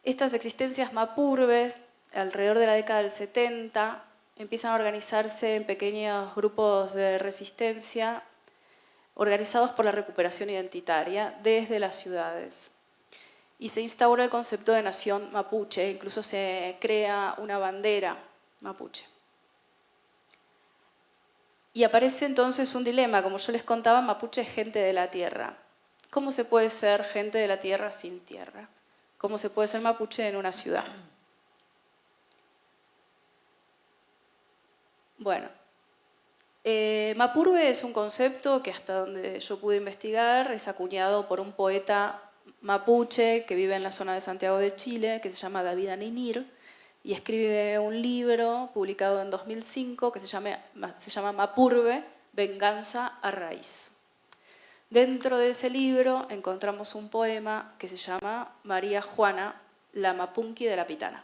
Estas existencias mapurbes, alrededor de la década del 70, empiezan a organizarse en pequeños grupos de resistencia organizados por la recuperación identitaria desde las ciudades. Y se instaura el concepto de nación mapuche, incluso se crea una bandera mapuche. Y aparece entonces un dilema, como yo les contaba, mapuche es gente de la tierra. ¿Cómo se puede ser gente de la tierra sin tierra? ¿Cómo se puede ser mapuche en una ciudad? Bueno, mapurbe es un concepto que hasta donde yo pude investigar es acuñado por un poeta mapuche que vive en la zona de Santiago de Chile, que se llama David Aninir, y escribe un libro publicado en 2005 que se llama Mapurbe, Venganza a Raíz. Dentro de ese libro encontramos un poema que se llama María Juana, la Mapunqui de la Pitana.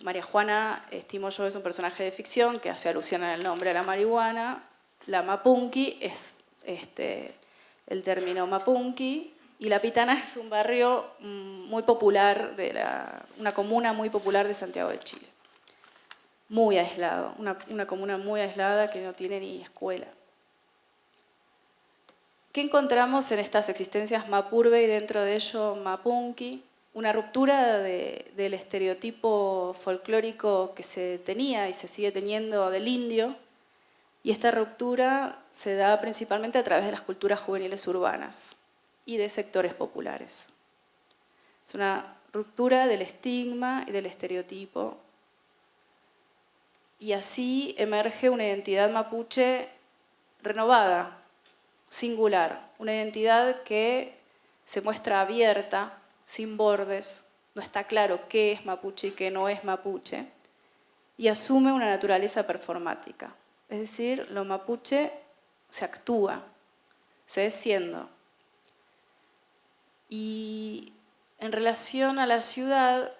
María Juana, estimo yo, es un personaje de ficción que hace alusión al nombre a la marihuana. La Mapunqui es el término Mapunqui, y La Pitana es un barrio muy popular, una comuna muy popular de Santiago de Chile. Muy aislado, una comuna muy aislada que no tiene ni escuela. ¿Qué encontramos en estas existencias mapurbe y dentro de ello mapunqui? Una ruptura del estereotipo folclórico que se tenía y se sigue teniendo del indio, y esta ruptura se da principalmente a través de las culturas juveniles urbanas y de sectores populares. Es una ruptura del estigma y del estereotipo, y así emerge una identidad mapuche renovada, singular, una identidad que se muestra abierta, sin bordes, no está claro qué es mapuche y qué no es mapuche, y asume una naturaleza performática. Es decir, lo mapuche se actúa, se es siendo. Y en relación a la ciudad,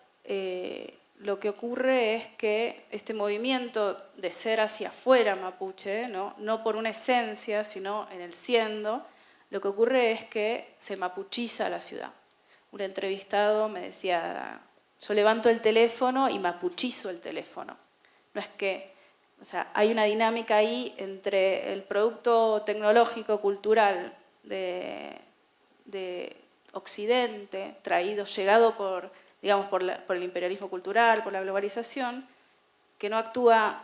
lo que ocurre es que este movimiento de ser hacia afuera mapuche, no por una esencia, sino en el siendo, lo que ocurre es que se mapuchiza la ciudad. Un entrevistado me decía, yo levanto el teléfono y mapuchizo el teléfono. No es que, o sea, hay una dinámica ahí entre el producto tecnológico, cultural de Occidente, llegado por el imperialismo cultural, por la globalización, que no actúa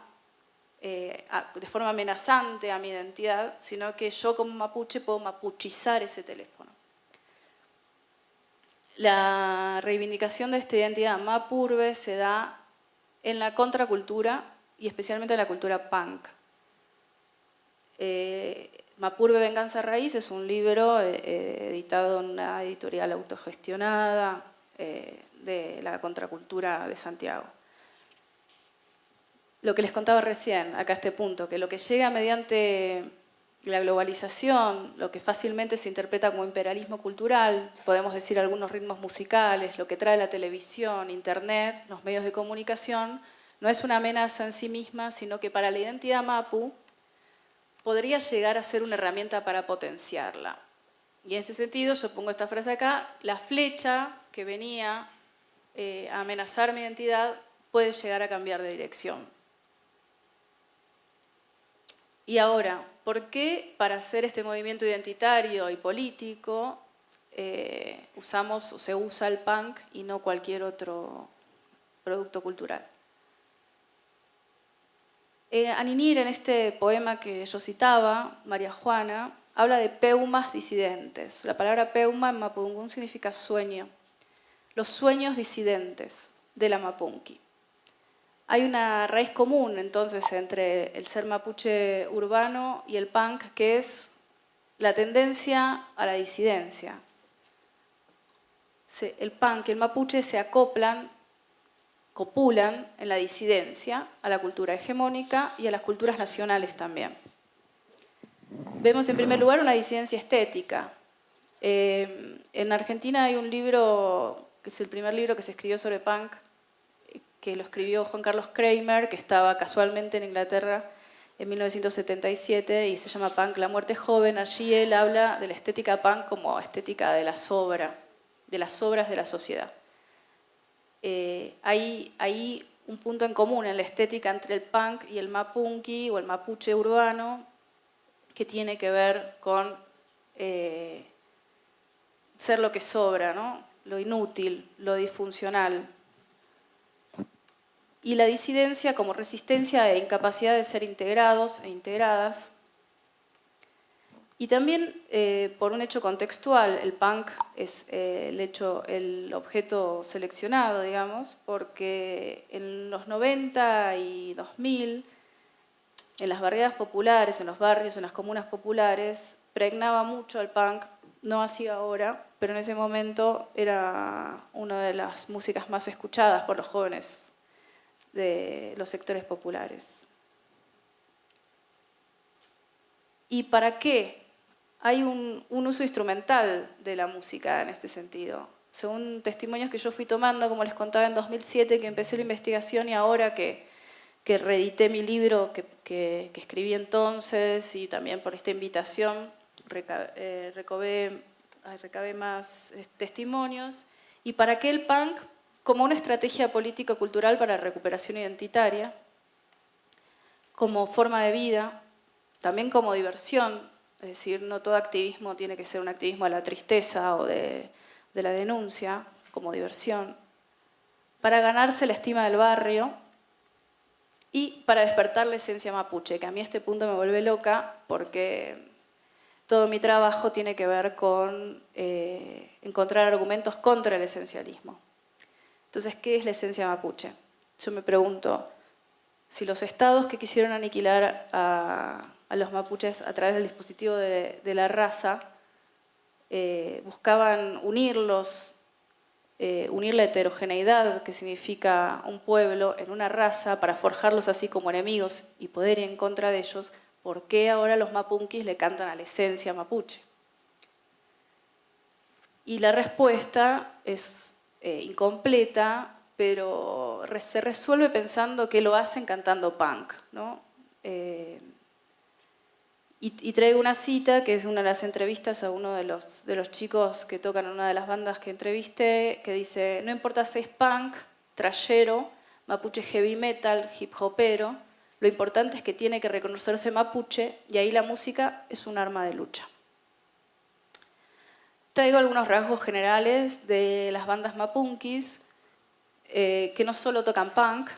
de forma amenazante a mi identidad, sino que yo como mapuche puedo mapuchizar ese teléfono. La reivindicación de esta identidad mapurbe se da en la contracultura y especialmente en la cultura punk. Mapurbe, Venganza a Raíz es un libro editado en una editorial autogestionada de la contracultura de Santiago. Lo que les contaba recién, acá a este punto, que lo que llega mediante la globalización, lo que fácilmente se interpreta como imperialismo cultural, podemos decir algunos ritmos musicales, lo que trae la televisión, internet, los medios de comunicación, no es una amenaza en sí misma, sino que para la identidad mapu podría llegar a ser una herramienta para potenciarla. Y en ese sentido, yo pongo esta frase acá, la flecha que venía a amenazar mi identidad puede llegar a cambiar de dirección. Y ahora, ¿por qué para hacer este movimiento identitario y político usamos o se usa el punk y no cualquier otro producto cultural? Aninir, en este poema que yo citaba, María Juana, habla de peumas disidentes. La palabra peuma en mapudungún significa sueño. Los sueños disidentes de la mapunqui. Hay una raíz común, entonces, entre el ser mapuche urbano y el punk, que es la tendencia a la disidencia. El punk y el mapuche se copulan en la disidencia a la cultura hegemónica y a las culturas nacionales también. Vemos en primer lugar una disidencia estética. En Argentina hay un libro, que es el primer libro que se escribió sobre punk, que lo escribió Juan Carlos Kramer, que estaba casualmente en Inglaterra en 1977 y se llama Punk, la muerte joven. Allí él habla de la estética punk como estética de la sobra, de las obras de la sociedad. Hay un punto en común en la estética entre el punk y el mapunki o el mapuche urbano, que tiene que ver con ser lo que sobra, ¿no? Lo inútil, lo disfuncional. Y la disidencia como resistencia e incapacidad de ser integrados e integradas. Y también por un hecho contextual, el punk es el objeto seleccionado, digamos, porque en los 90 y 2000, en las barriadas populares, en los barrios, en las comunas populares, pregnaba mucho el punk, no así ahora, pero en ese momento era una de las músicas más escuchadas por los jóvenes de los sectores populares. ¿Y para qué? Hay un uso instrumental de la música en este sentido. Según testimonios que yo fui tomando, como les contaba en 2007, que empecé la investigación, y ahora que reedité mi libro que escribí entonces, y también por esta invitación recabé más testimonios. ¿Y para qué el punk? Como una estrategia político-cultural para la recuperación identitaria, como forma de vida, también como diversión. Es decir, no todo activismo tiene que ser un activismo de la tristeza o de la denuncia, como diversión, para ganarse la estima del barrio y para despertar la esencia mapuche, que a mí a este punto me vuelve loca porque todo mi trabajo tiene que ver con encontrar argumentos contra el esencialismo. Entonces, ¿qué es la esencia mapuche? Yo me pregunto, si los estados que quisieron aniquilar a los mapuches a través del dispositivo de la raza buscaban unirlos, unir la heterogeneidad que significa un pueblo en una raza para forjarlos así como enemigos y poder ir en contra de ellos, ¿por qué ahora los mapunkis le cantan a la esencia mapuche? Y la respuesta es incompleta, pero se resuelve pensando que lo hacen cantando punk, ¿no? Y traigo una cita, que es una de las entrevistas a uno de los chicos que tocan en una de las bandas que entrevisté, que dice, no importa si es punk, trashero, mapuche heavy metal, hip hopero, lo importante es que tiene que reconocerse mapuche y ahí la música es un arma de lucha. Traigo algunos rasgos generales de las bandas mapunkis, que no solo tocan punk,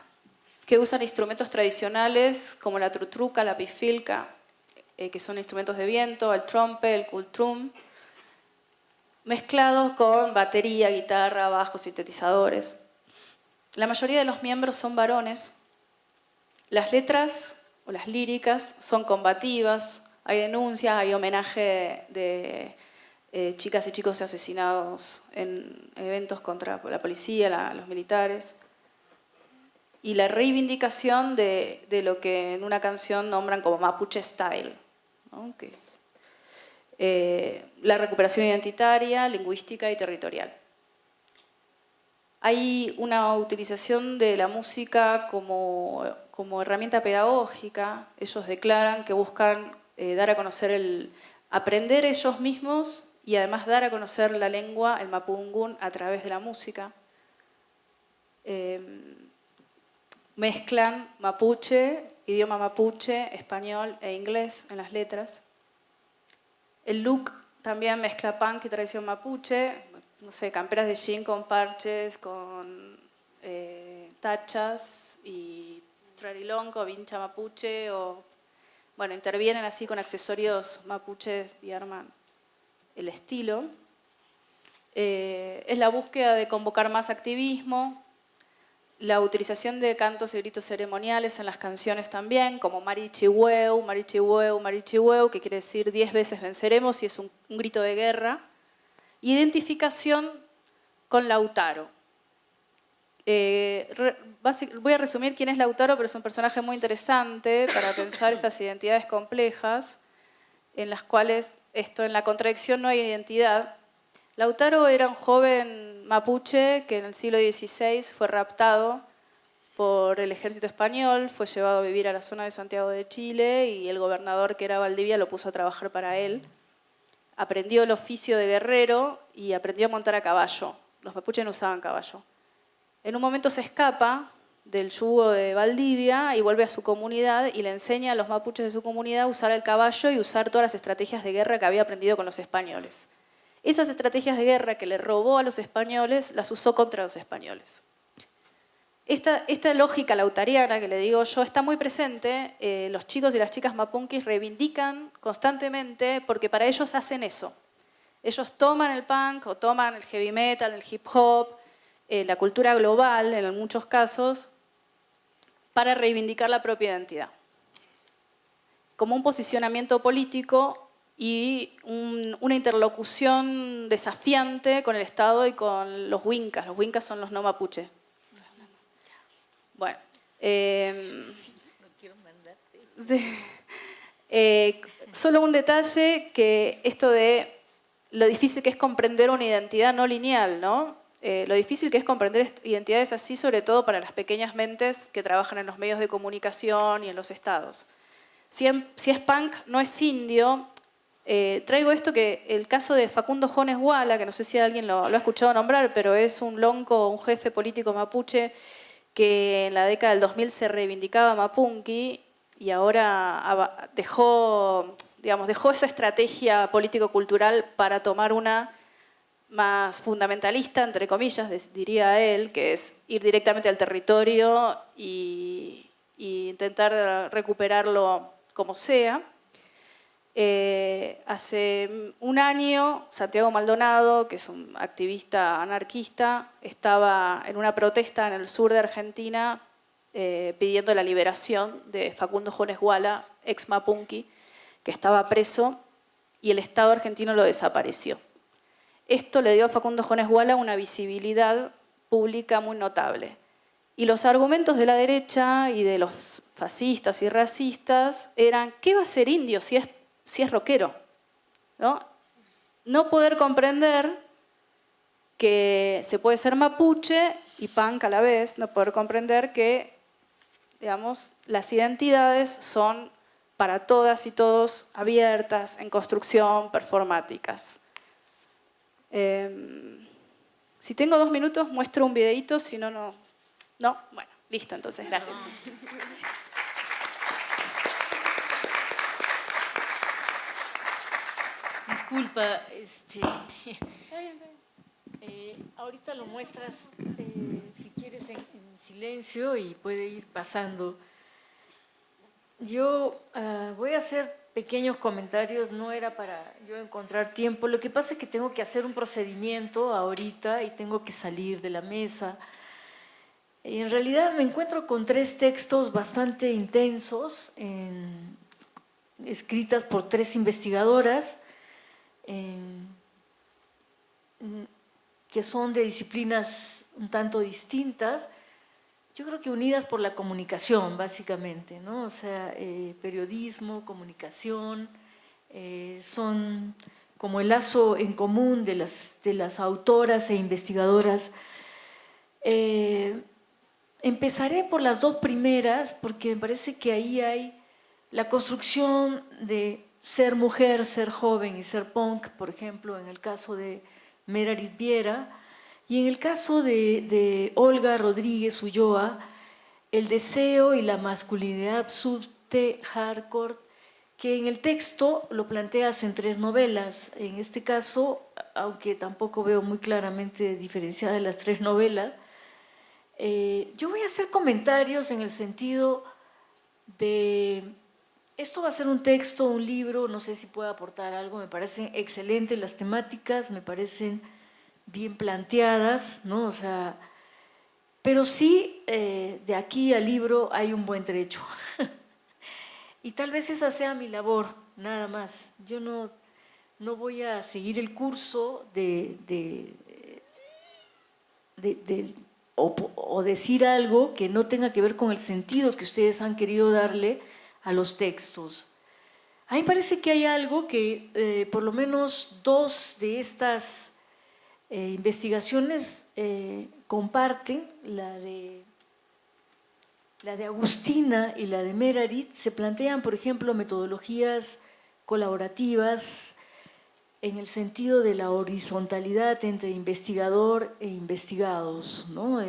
que usan instrumentos tradicionales como la trutruca, la pifilca, que son instrumentos de viento, el trompe, el kultrum, mezclados con batería, guitarra, bajo, sintetizadores. La mayoría de los miembros son varones. Las letras o las líricas son combativas, hay denuncias, hay homenaje de chicas y chicos asesinados en eventos contra la policía, los militares. Y la reivindicación de lo que en una canción nombran como Mapuche Style, ¿no? Que es la recuperación identitaria, lingüística y territorial. Hay una utilización de la música como herramienta pedagógica. Ellos declaran que buscan dar a conocer aprender ellos mismos y además dar a conocer la lengua, el mapungún, a través de la música. Mezclan mapuche, idioma mapuche, español e inglés en las letras. El look también mezcla punk y tradición mapuche, no sé, camperas de jean con parches, con tachas y trarilonco, vincha mapuche, o bueno, intervienen así con accesorios mapuches y arman el estilo. Es la búsqueda de convocar más activismo, la utilización de cantos y gritos ceremoniales en las canciones también, como Marichihueu, Marichihueu, Marichihueu, que quiere decir 10 veces venceremos y es un grito de guerra. Identificación con Lautaro. Voy a resumir quién es Lautaro, pero es un personaje muy interesante para pensar estas identidades complejas. en las cuales en la contradicción no hay identidad. Lautaro era un joven mapuche que en el siglo XVI fue raptado por el ejército español, fue llevado a vivir a la zona de Santiago de Chile y el gobernador, que era Valdivia, lo puso a trabajar para él. Aprendió el oficio de guerrero y aprendió a montar a caballo. Los mapuches no usaban caballo. En un momento se escapa del yugo de Valdivia y vuelve a su comunidad y le enseña a los mapuches de su comunidad a usar el caballo y usar todas las estrategias de guerra que había aprendido con los españoles. Esas estrategias de guerra que le robó a los españoles, las usó contra los españoles. Esta lógica lautariana que le digo yo está muy presente. Los chicos y las chicas mapunkis reivindican constantemente porque para ellos hacen eso. Ellos toman el punk o toman el heavy metal, el hip hop, la cultura global en muchos casos, para reivindicar la propia identidad. Como un posicionamiento político y una interlocución desafiante con el Estado y con los huincas. Los huincas son los no mapuche. Bueno, solo un detalle, que esto de lo difícil que es comprender una identidad no lineal, ¿no? Lo difícil que es comprender identidades así, sobre todo para las pequeñas mentes que trabajan en los medios de comunicación y en los estados. Si es punk, no es indio. Traigo esto, que el caso de Facundo Jones Wala, que no sé si alguien lo ha escuchado nombrar, pero es un lonco, un jefe político mapuche que en la década del 2000 se reivindicaba mapunki y ahora dejó esa estrategia político-cultural para tomar una más fundamentalista, entre comillas, diría él, que es ir directamente al territorio y intentar recuperarlo como sea. Hace un año, Santiago Maldonado, que es un activista anarquista, estaba en una protesta en el sur de Argentina pidiendo la liberación de Facundo Jones Wala, ex mapunki, que estaba preso y el Estado argentino lo desapareció. Esto le dio a Facundo Jones Wala una visibilidad pública muy notable. Y los argumentos de la derecha y de los fascistas y racistas eran: ¿qué va a ser indio si es rockero? No poder comprender que se puede ser mapuche y punk a la vez, no poder comprender que, digamos, las identidades son para todas y todos abiertas, en construcción, performáticas. Si tengo 2 minutos, muestro un videíto, si no, no. ¿No? Bueno, listo, entonces, gracias. Disculpa, ahorita lo muestras, si quieres, en silencio y puede ir pasando. Yo voy a hacer pequeños comentarios, no era para yo encontrar tiempo. Lo que pasa es que tengo que hacer un procedimiento ahorita y tengo que salir de la mesa. En realidad me encuentro con 3 textos bastante intensos, escritas por 3 investigadoras, que son de disciplinas un tanto distintas, yo creo que unidas por la comunicación, básicamente, ¿no? O sea, periodismo, comunicación, son como el lazo en común de las autoras e investigadoras. Empezaré por las 2 primeras, porque me parece que ahí hay la construcción de ser mujer, ser joven y ser punk, por ejemplo, en el caso de Meredith Vieira, y en el caso de Olga Rodríguez Ulloa, el deseo y la masculinidad subte hardcore, que en el texto lo planteas en 3 novelas. En este caso, aunque tampoco veo muy claramente diferenciadas las 3 novelas, yo voy a hacer comentarios en el sentido de… Esto va a ser un texto, un libro, no sé si puedo aportar algo, me parecen excelentes las temáticas, me parecen bien planteadas, ¿no? O sea, pero sí, de aquí al libro hay un buen trecho. Y tal vez esa sea mi labor, nada más. Yo no voy a seguir el curso o decir algo que no tenga que ver con el sentido que ustedes han querido darle a los textos. A mí me parece que hay algo que por lo menos dos de estas investigaciones comparten, la de Agustina y la de Meredith. Se plantean, por ejemplo, metodologías colaborativas en el sentido de la horizontalidad entre investigador e investigados, ¿no?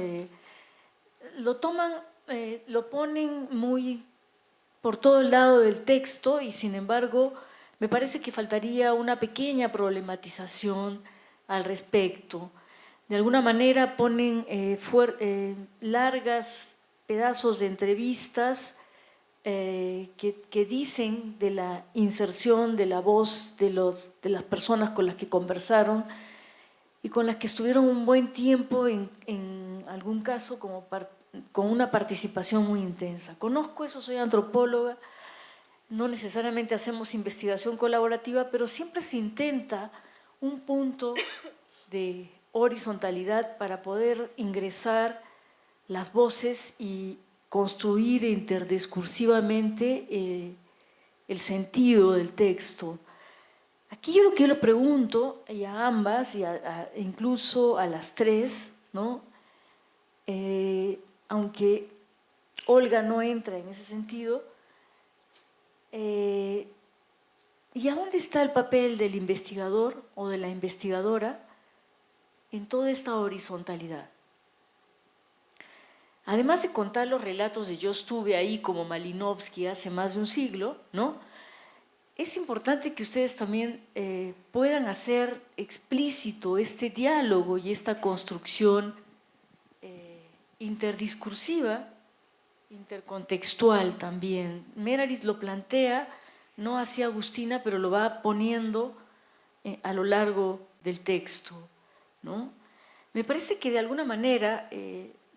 Lo ponen muy por todo el lado del texto y sin embargo me parece que faltaría una pequeña problematización al respecto. De alguna manera ponen largas pedazos de entrevistas que dicen de la inserción de la voz de las personas con las que conversaron y con las que estuvieron un buen tiempo, en algún caso con una participación muy intensa. Conozco eso, soy antropóloga, no necesariamente hacemos investigación colaborativa, pero siempre se intenta un punto de horizontalidad para poder ingresar las voces y construir interdiscursivamente el sentido del texto. Aquí yo lo que le pregunto, y a ambas, y incluso a las tres, ¿no? Aunque Olga no entra en ese sentido, ¿y a dónde está el papel del investigador o de la investigadora en toda esta horizontalidad? Además de contar los relatos de yo estuve ahí como Malinowski hace más de un siglo, ¿no? Es importante que ustedes también puedan hacer explícito este diálogo y esta construcción interdiscursiva, intercontextual también. Meredith lo plantea, no hacia Agustina, pero lo va poniendo a lo largo del texto, ¿no? Me parece que de alguna manera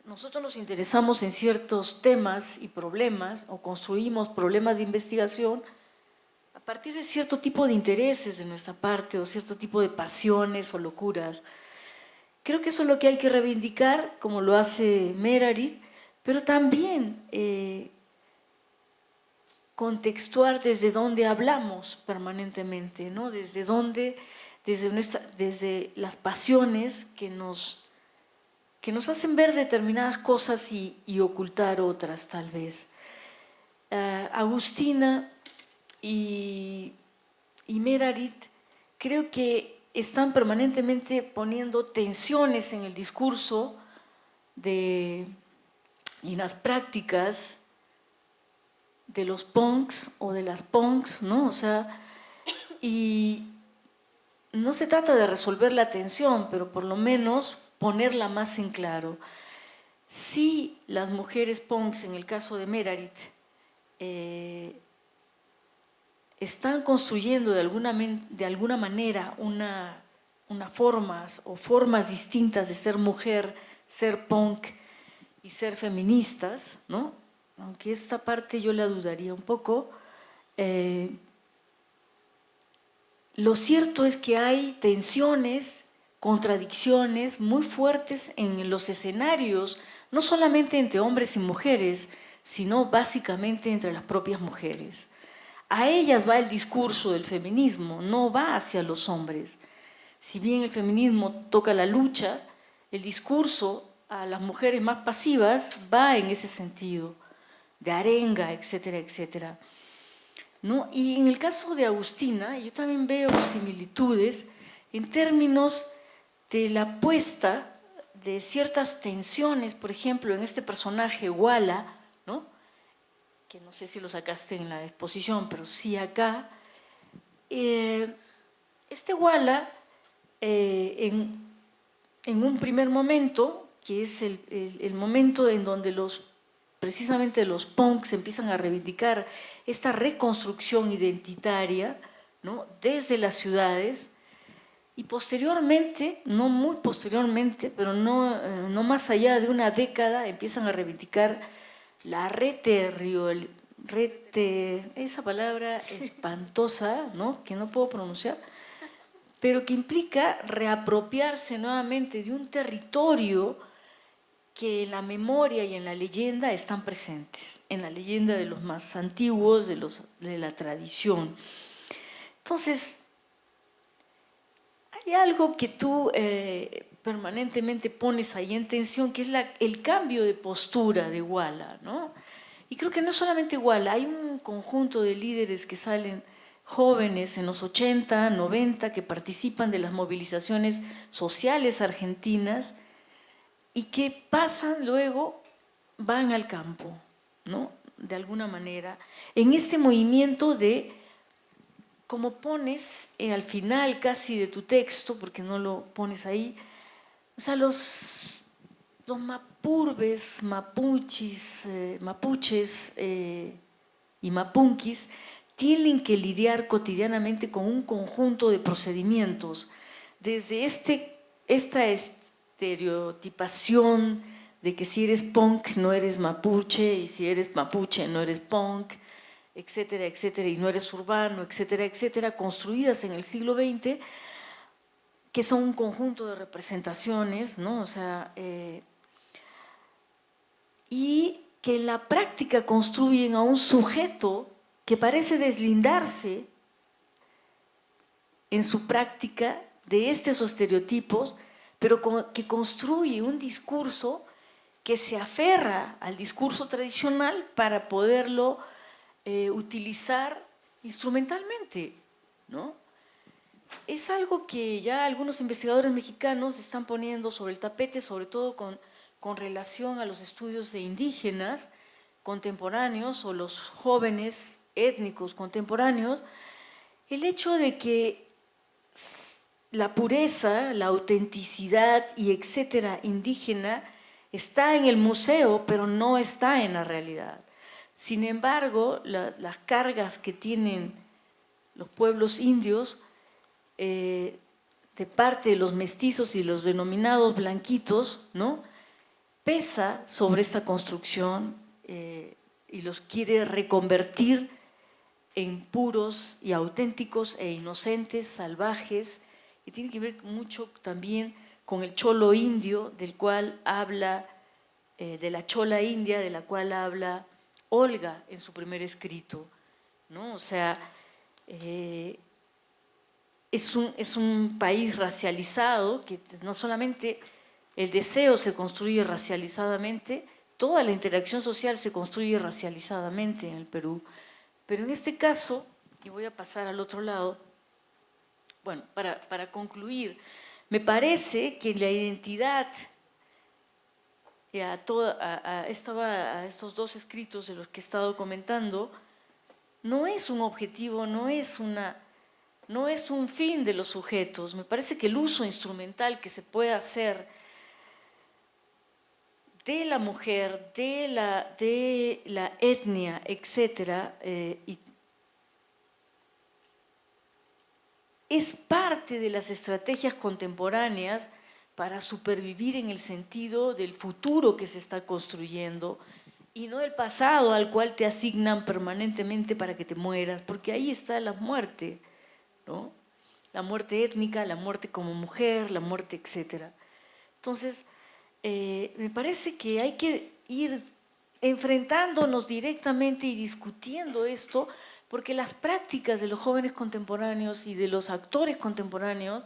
nosotros nos interesamos en ciertos temas y problemas o construimos problemas de investigación a partir de cierto tipo de intereses de nuestra parte o cierto tipo de pasiones o locuras. Creo que eso es lo que hay que reivindicar, como lo hace Meredith, pero también contextuar desde donde hablamos permanentemente, ¿no? Desde las pasiones que nos hacen ver determinadas cosas y ocultar otras, tal vez. Agustina y Meredith creo que están permanentemente poniendo tensiones en el discurso y en las prácticas de los punks o de las punks, ¿no? O sea, y no se trata de resolver la tensión, pero por lo menos ponerla más en claro. Si las mujeres punks, en el caso de Meredith, están construyendo de alguna manera formas distintas de ser mujer, ser punk y ser feministas, ¿no? Aunque esta parte yo la dudaría un poco. Lo cierto es que hay tensiones, contradicciones muy fuertes en los escenarios, no solamente entre hombres y mujeres, sino básicamente entre las propias mujeres. A ellas va el discurso del feminismo, no va hacia los hombres. Si bien el feminismo toca la lucha, el discurso a las mujeres más pasivas va en ese sentido, de arenga, etcétera, etcétera, ¿no? Y en el caso de Agustina, yo también veo similitudes en términos de la puesta de ciertas tensiones, por ejemplo, en este personaje Wala, ¿no? Que no sé si lo sacaste en la exposición, pero sí acá. Este Wala, en un primer momento, que es el momento en donde precisamente los punks empiezan a reivindicar esta reconstrucción identitaria, ¿no? Desde las ciudades, y posteriormente, no muy posteriormente, pero no más allá de una década, empiezan a reivindicar la esa palabra espantosa, ¿no? Que no puedo pronunciar, pero que implica reapropiarse nuevamente de un territorio que en la memoria y en la leyenda están presentes, en la leyenda de los más antiguos, de la tradición. Entonces, hay algo que tú permanentemente pones ahí en tensión, que es el cambio de postura de Walla, ¿no? Y creo que no es solamente Walla, hay un conjunto de líderes que salen jóvenes en los 80, 90, que participan de las movilizaciones sociales argentinas y que pasan luego, van al campo, ¿no? De alguna manera, en este movimiento de, como pones al final casi de tu texto, porque no lo pones ahí, o sea, los mapurbes, mapuches y mapunquis tienen que lidiar cotidianamente con un conjunto de procedimientos, desde esta estereotipación de que si eres punk no eres mapuche y si eres mapuche no eres punk, etcétera, etcétera, y no eres urbano, etcétera, etcétera, construidas en el siglo XX, que son un conjunto de representaciones, ¿no? O sea, y que en la práctica construyen a un sujeto que parece deslindarse en su práctica de estos estereotipos, pero que construye un discurso que se aferra al discurso tradicional para poderlo utilizar instrumentalmente, ¿no? Es algo que ya algunos investigadores mexicanos están poniendo sobre el tapete, sobre todo con relación a los estudios de indígenas contemporáneos o los jóvenes étnicos contemporáneos, el hecho de que la pureza, la autenticidad y etcétera indígena está en el museo, pero no está en la realidad. Sin embargo, las cargas que tienen los pueblos indios de parte de los mestizos y los denominados blanquitos, ¿no?, pesa sobre esta construcción y los quiere reconvertir en puros y auténticos e inocentes, salvajes, y tiene que ver mucho también con el cholo indio, del cual habla, de la chola india, de la cual habla Olga en su primer escrito, ¿no? O sea, es un país racializado, que no solamente el deseo se construye racializadamente, toda la interacción social se construye racializadamente en el Perú. Pero en este caso, y voy a pasar al otro lado, bueno, para concluir, me parece que la identidad a estos dos escritos de los que he estado comentando, no es un objetivo, no es un fin de los sujetos. Me parece que el uso instrumental que se puede hacer de la mujer, de la etnia, etcétera, es parte de las estrategias contemporáneas para supervivir en el sentido del futuro que se está construyendo y no el pasado al cual te asignan permanentemente para que te mueras, porque ahí está la muerte, ¿no? La muerte étnica, la muerte como mujer, la muerte, etcétera. Entonces, me parece que hay que ir enfrentándonos directamente y discutiendo esto, porque las prácticas de los jóvenes contemporáneos y de los actores contemporáneos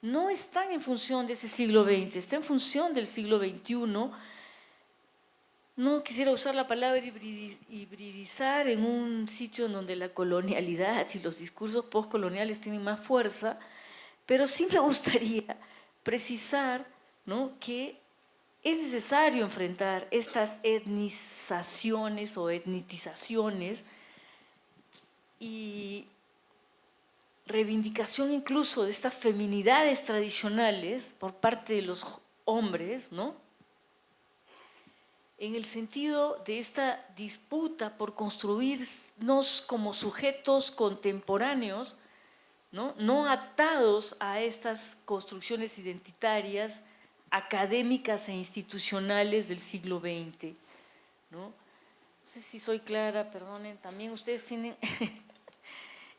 no están en función de ese siglo XX, está en función del siglo XXI. No quisiera usar la palabra hibridizar en un sitio en donde la colonialidad y los discursos postcoloniales tienen más fuerza, pero sí me gustaría precisar, ¿no?, que es necesario enfrentar estas etnizaciones o etnitizaciones y reivindicación incluso de estas feminidades tradicionales por parte de los hombres, ¿no?, en el sentido de esta disputa por construirnos como sujetos contemporáneos, no atados a estas construcciones identitarias, académicas e institucionales del siglo XX, ¿no? No sé si soy clara, perdonen, también ustedes tienen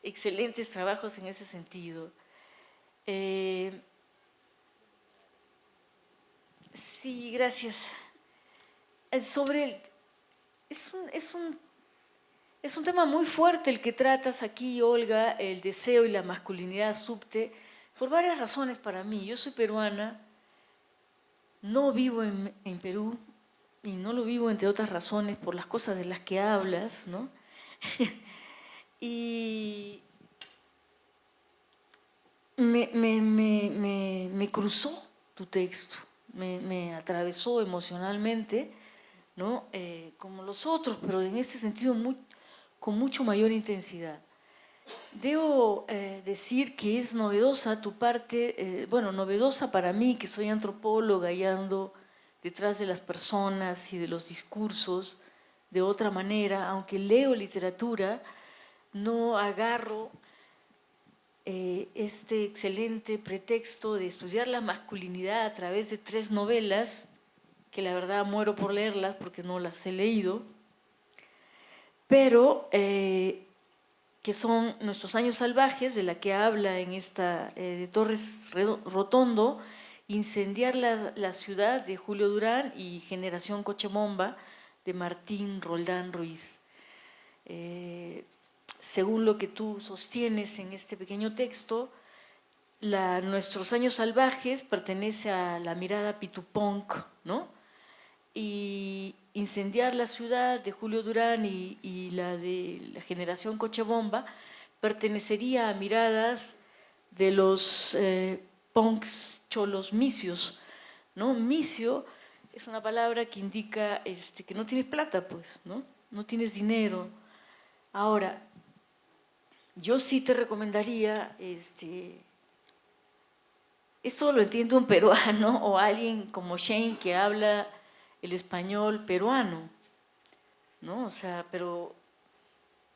excelentes trabajos en ese sentido. Sí, gracias. Es un tema muy fuerte el que tratas aquí, Olga, el deseo y la masculinidad subte, por varias razones para mí. Yo soy peruana, no vivo en Perú y no lo vivo entre otras razones por las cosas de las que hablas, ¿no? Y me cruzó tu texto, me atravesó emocionalmente, ¿no? Como los otros, pero en este sentido con mucho mayor intensidad. Debo decir que es novedosa tu parte, bueno, novedosa para mí, que soy antropóloga y ando detrás de las personas y de los discursos de otra manera, aunque leo literatura, no agarro este excelente pretexto de estudiar la masculinidad a través de 3 novelas, que la verdad muero por leerlas porque no las he leído, pero que son Nuestros años salvajes, de la que habla en esta de Torres Rotondo, Incendiar la ciudad, de Julio Durán, y Generación Cochebomba, de Martín Roldán Ruiz. Según lo que tú sostienes en este pequeño texto, Nuestros años salvajes pertenece a la mirada pitupunk, ¿no? Y Incendiar la ciudad, de Julio Durán, y la de la Generación Cochebomba pertenecería a miradas de los punks cholos misios, ¿no? Misio es una palabra que indica que no tienes plata, pues, ¿no? No tienes dinero. Ahora, yo sí te recomendaría, esto lo entiende un peruano o alguien como Shane que habla el español peruano, ¿no? O sea, pero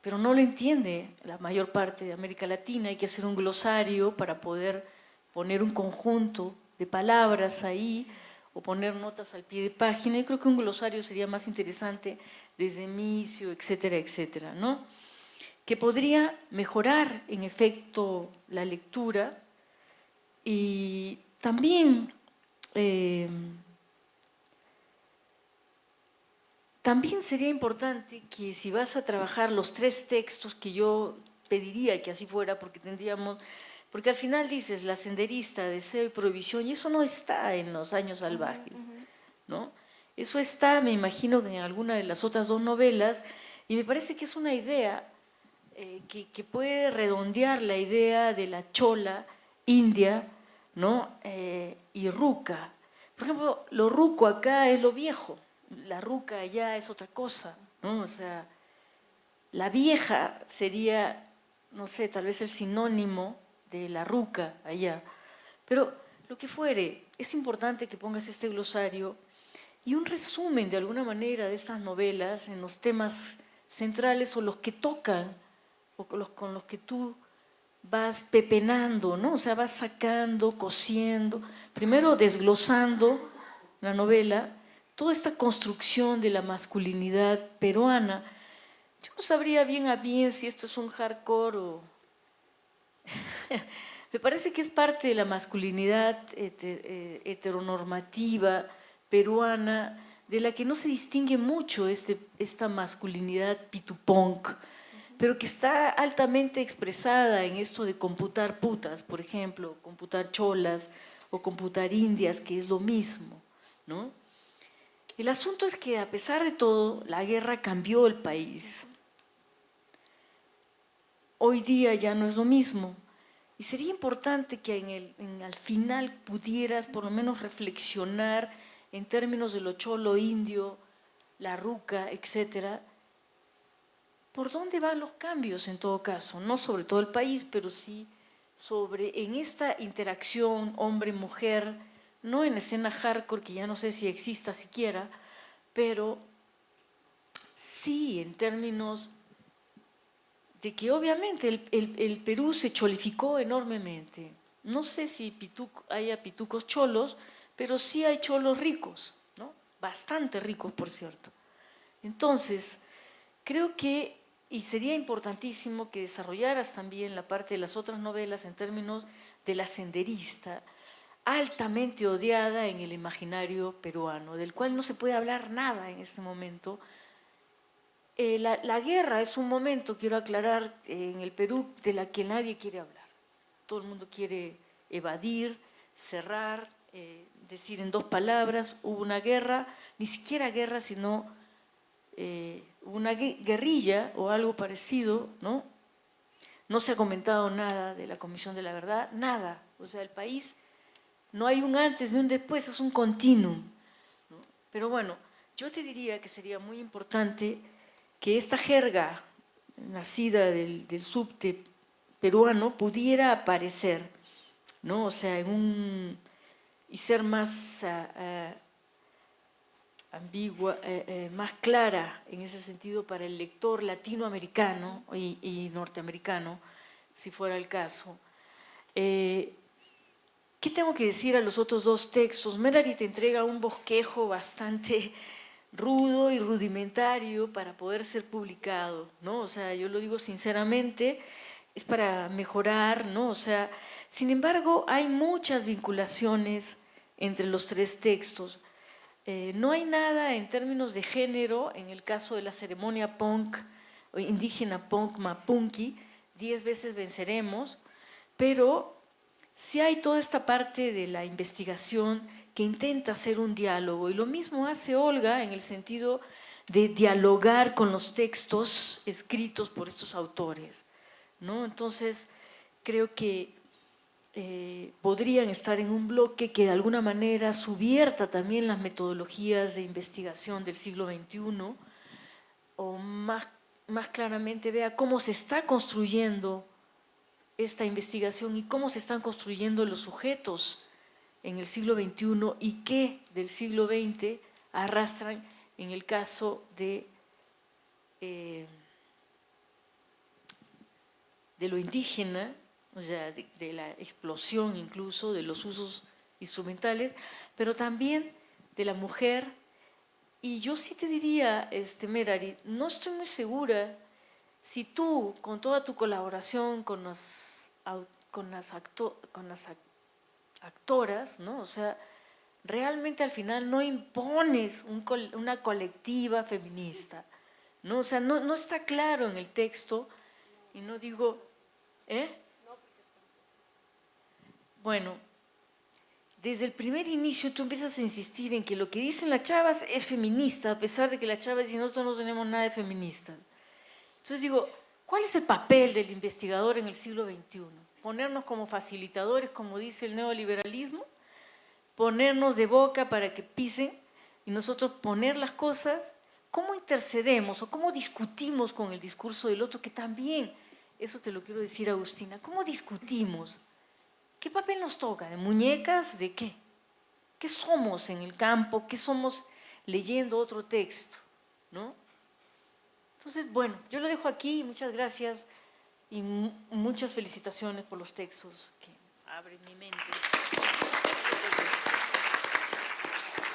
no lo entiende la mayor parte de América Latina. Hay que hacer un glosario para poder poner un conjunto de palabras ahí o poner notas al pie de página. Yo creo que un glosario sería más interesante desde Micio, etcétera, etcétera, ¿no? Que podría mejorar en efecto la lectura y también sería importante que si vas a trabajar los 3 textos, que yo pediría que así fuera, porque al final dices La senderista, Deseo y Prohibición, y eso no está en Los años salvajes, ¿no? Eso está, me imagino, en alguna de las otras 2 novelas, y me parece que es una idea que puede redondear la idea de la chola india, ¿no? Y ruca. Por ejemplo, lo ruco acá es lo viejo, la ruca allá es otra cosa, ¿no? O sea, la vieja sería, no sé, tal vez el sinónimo de la ruca allá. Pero lo que fuere, es importante que pongas este glosario y un resumen de alguna manera de estas novelas en los temas centrales o los que tocan o con los que tú vas pepenando, ¿no? O sea, vas sacando, cosiendo, primero desglosando la novela, toda esta construcción de la masculinidad peruana. Yo no sabría bien a bien si esto es un hardcore o… Me parece que es parte de la masculinidad heteronormativa peruana, de la que no se distingue mucho esta masculinidad pitupunk, pero que está altamente expresada en esto de computar putas, por ejemplo, computar cholas o computar indias, que es lo mismo, ¿no? El asunto es que, a pesar de todo, la guerra cambió el país. Hoy día ya no es lo mismo. Y sería importante que al final pudieras por lo menos reflexionar en términos de lo cholo indio, la ruca, etcétera, por dónde van los cambios en todo caso, no sobre todo el país, pero sí en esta interacción hombre-mujer, no en escena hardcore, que ya no sé si exista siquiera, pero sí en términos de que obviamente el Perú se cholificó enormemente. No sé si haya pitucos cholos, pero sí hay cholos ricos, ¿no? Bastante ricos, por cierto. Entonces, creo que, y sería importantísimo que desarrollaras también la parte de las otras novelas en términos de la senderista. altamente odiada en el imaginario peruano, del cual no se puede hablar nada en este momento. La guerra es un momento, quiero aclarar, en el Perú, de la que nadie quiere hablar. Todo el mundo quiere evadir, cerrar, decir en 2 palabras, hubo una guerra, ni siquiera guerra, sino una guerrilla o algo parecido, ¿no? No se ha comentado nada de la Comisión de la Verdad, nada. O sea, el país, no hay un antes ni un después, es un continuum, ¿no? Pero bueno, yo te diría que sería muy importante que esta jerga nacida del subte peruano pudiera aparecer, ¿no? O sea, y ser más ambigua, más clara en ese sentido para el lector latinoamericano y norteamericano, si fuera el caso. ¿Qué tengo que decir a los otros 2 textos? Merari te entrega un bosquejo bastante rudo y rudimentario para poder ser publicado, ¿no? O sea, yo lo digo sinceramente, es para mejorar, ¿no? O sea, sin embargo, hay muchas vinculaciones entre los 3 textos. No hay nada en términos de género, en el caso de la ceremonia punk, o indígena punk mapunki, 10 veces venceremos, pero sí hay toda esta parte de la investigación que intenta hacer un diálogo, y lo mismo hace Olga en el sentido de dialogar con los textos escritos por estos autores, ¿no? Entonces, creo que podrían estar en un bloque que de alguna manera subvierta también las metodologías de investigación del siglo XXI, o más claramente vea cómo se está construyendo esta investigación y cómo se están construyendo los sujetos en el siglo XXI y qué del siglo XX arrastran en el caso de lo indígena, o sea, de la explosión incluso, de los usos instrumentales, pero también de la mujer. Y yo sí te diría, Merari, no estoy muy segura si tú, con toda tu colaboración con las actoras, ¿no? O sea, realmente al final no impones una colectiva feminista, ¿no? O sea, no está claro en el texto, y no digo, Bueno, desde el primer inicio tú empiezas a insistir en que lo que dicen las chavas es feminista, a pesar de que las chavas dicen nosotros no tenemos nada de feminista. Entonces digo, ¿cuál es el papel del investigador en el siglo XXI? ¿Ponernos como facilitadores, como dice el neoliberalismo? ¿Ponernos de boca para que pisen y nosotros poner las cosas? ¿Cómo intercedemos o cómo discutimos con el discurso del otro? Que también, eso te lo quiero decir, Agustina, ¿cómo discutimos? ¿Qué papel nos toca? ¿De muñecas? ¿De qué? ¿Qué somos en el campo? ¿Qué somos leyendo otro texto? ¿No? Entonces, bueno, yo lo dejo aquí, muchas gracias y muchas felicitaciones por los textos que abren mi mente.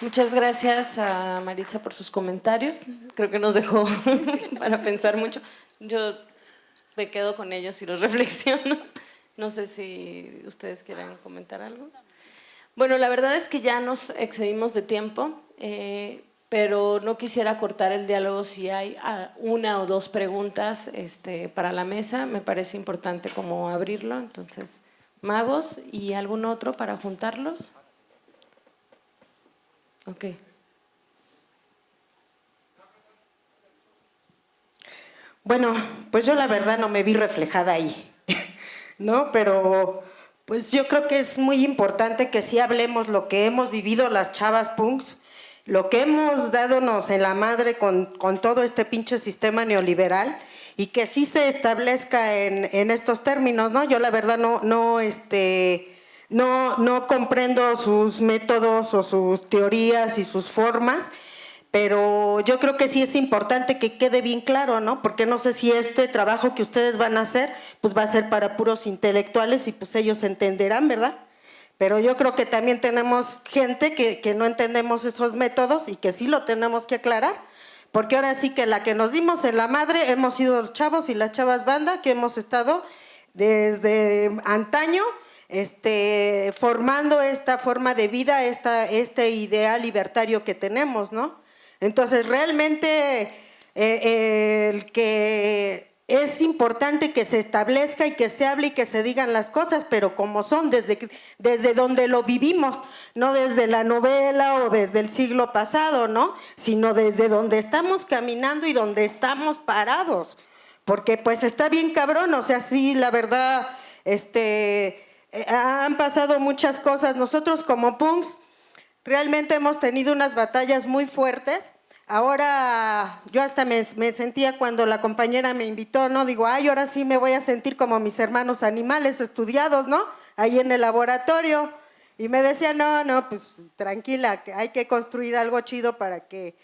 Muchas gracias a Maritza por sus comentarios. Creo que nos dejó para pensar mucho. Yo me quedo con ellos y los reflexiono. No sé si ustedes quieran comentar algo. Bueno, la verdad es que ya nos excedimos de tiempo, pero no quisiera cortar el diálogo si hay 1 o 2 preguntas para la mesa. Me parece importante como abrirlo. Entonces, Magos, ¿y algún otro para juntarlos? Ok. Bueno, pues yo la verdad no me vi reflejada ahí, ¿no? Pero pues yo creo que es muy importante que sí hablemos lo que hemos vivido las chavas punks, lo que hemos dadonos en la madre con todo este pinche sistema neoliberal, y que sí se establezca en estos términos, ¿no? Yo la verdad no comprendo sus métodos o sus teorías y sus formas, pero yo creo que sí es importante que quede bien claro, ¿no? Porque no sé si este trabajo que ustedes van a hacer, pues va a ser para puros intelectuales y pues ellos entenderán, ¿verdad? Pero yo creo que también tenemos gente que no entendemos esos métodos y que sí lo tenemos que aclarar, porque ahora sí que la que nos dimos en la madre hemos sido los chavos y las chavas banda que hemos estado desde antaño formando esta forma de vida, este ideal libertario que tenemos, ¿no? Entonces, realmente el que es importante que se establezca y que se hable y que se digan las cosas, pero como son, desde donde lo vivimos, no desde la novela o desde el siglo pasado, ¿no? Sino desde donde estamos caminando y donde estamos parados, porque pues está bien cabrón, o sea, sí, la verdad, han pasado muchas cosas. Nosotros como punks realmente hemos tenido unas batallas muy fuertes. Ahora yo hasta me sentía cuando la compañera me invitó, ¿no? Digo, ay, ahora sí me voy a sentir como mis hermanos animales estudiados, ¿no? Ahí en el laboratorio. Y me decía, no, pues tranquila, que hay que construir algo chido para que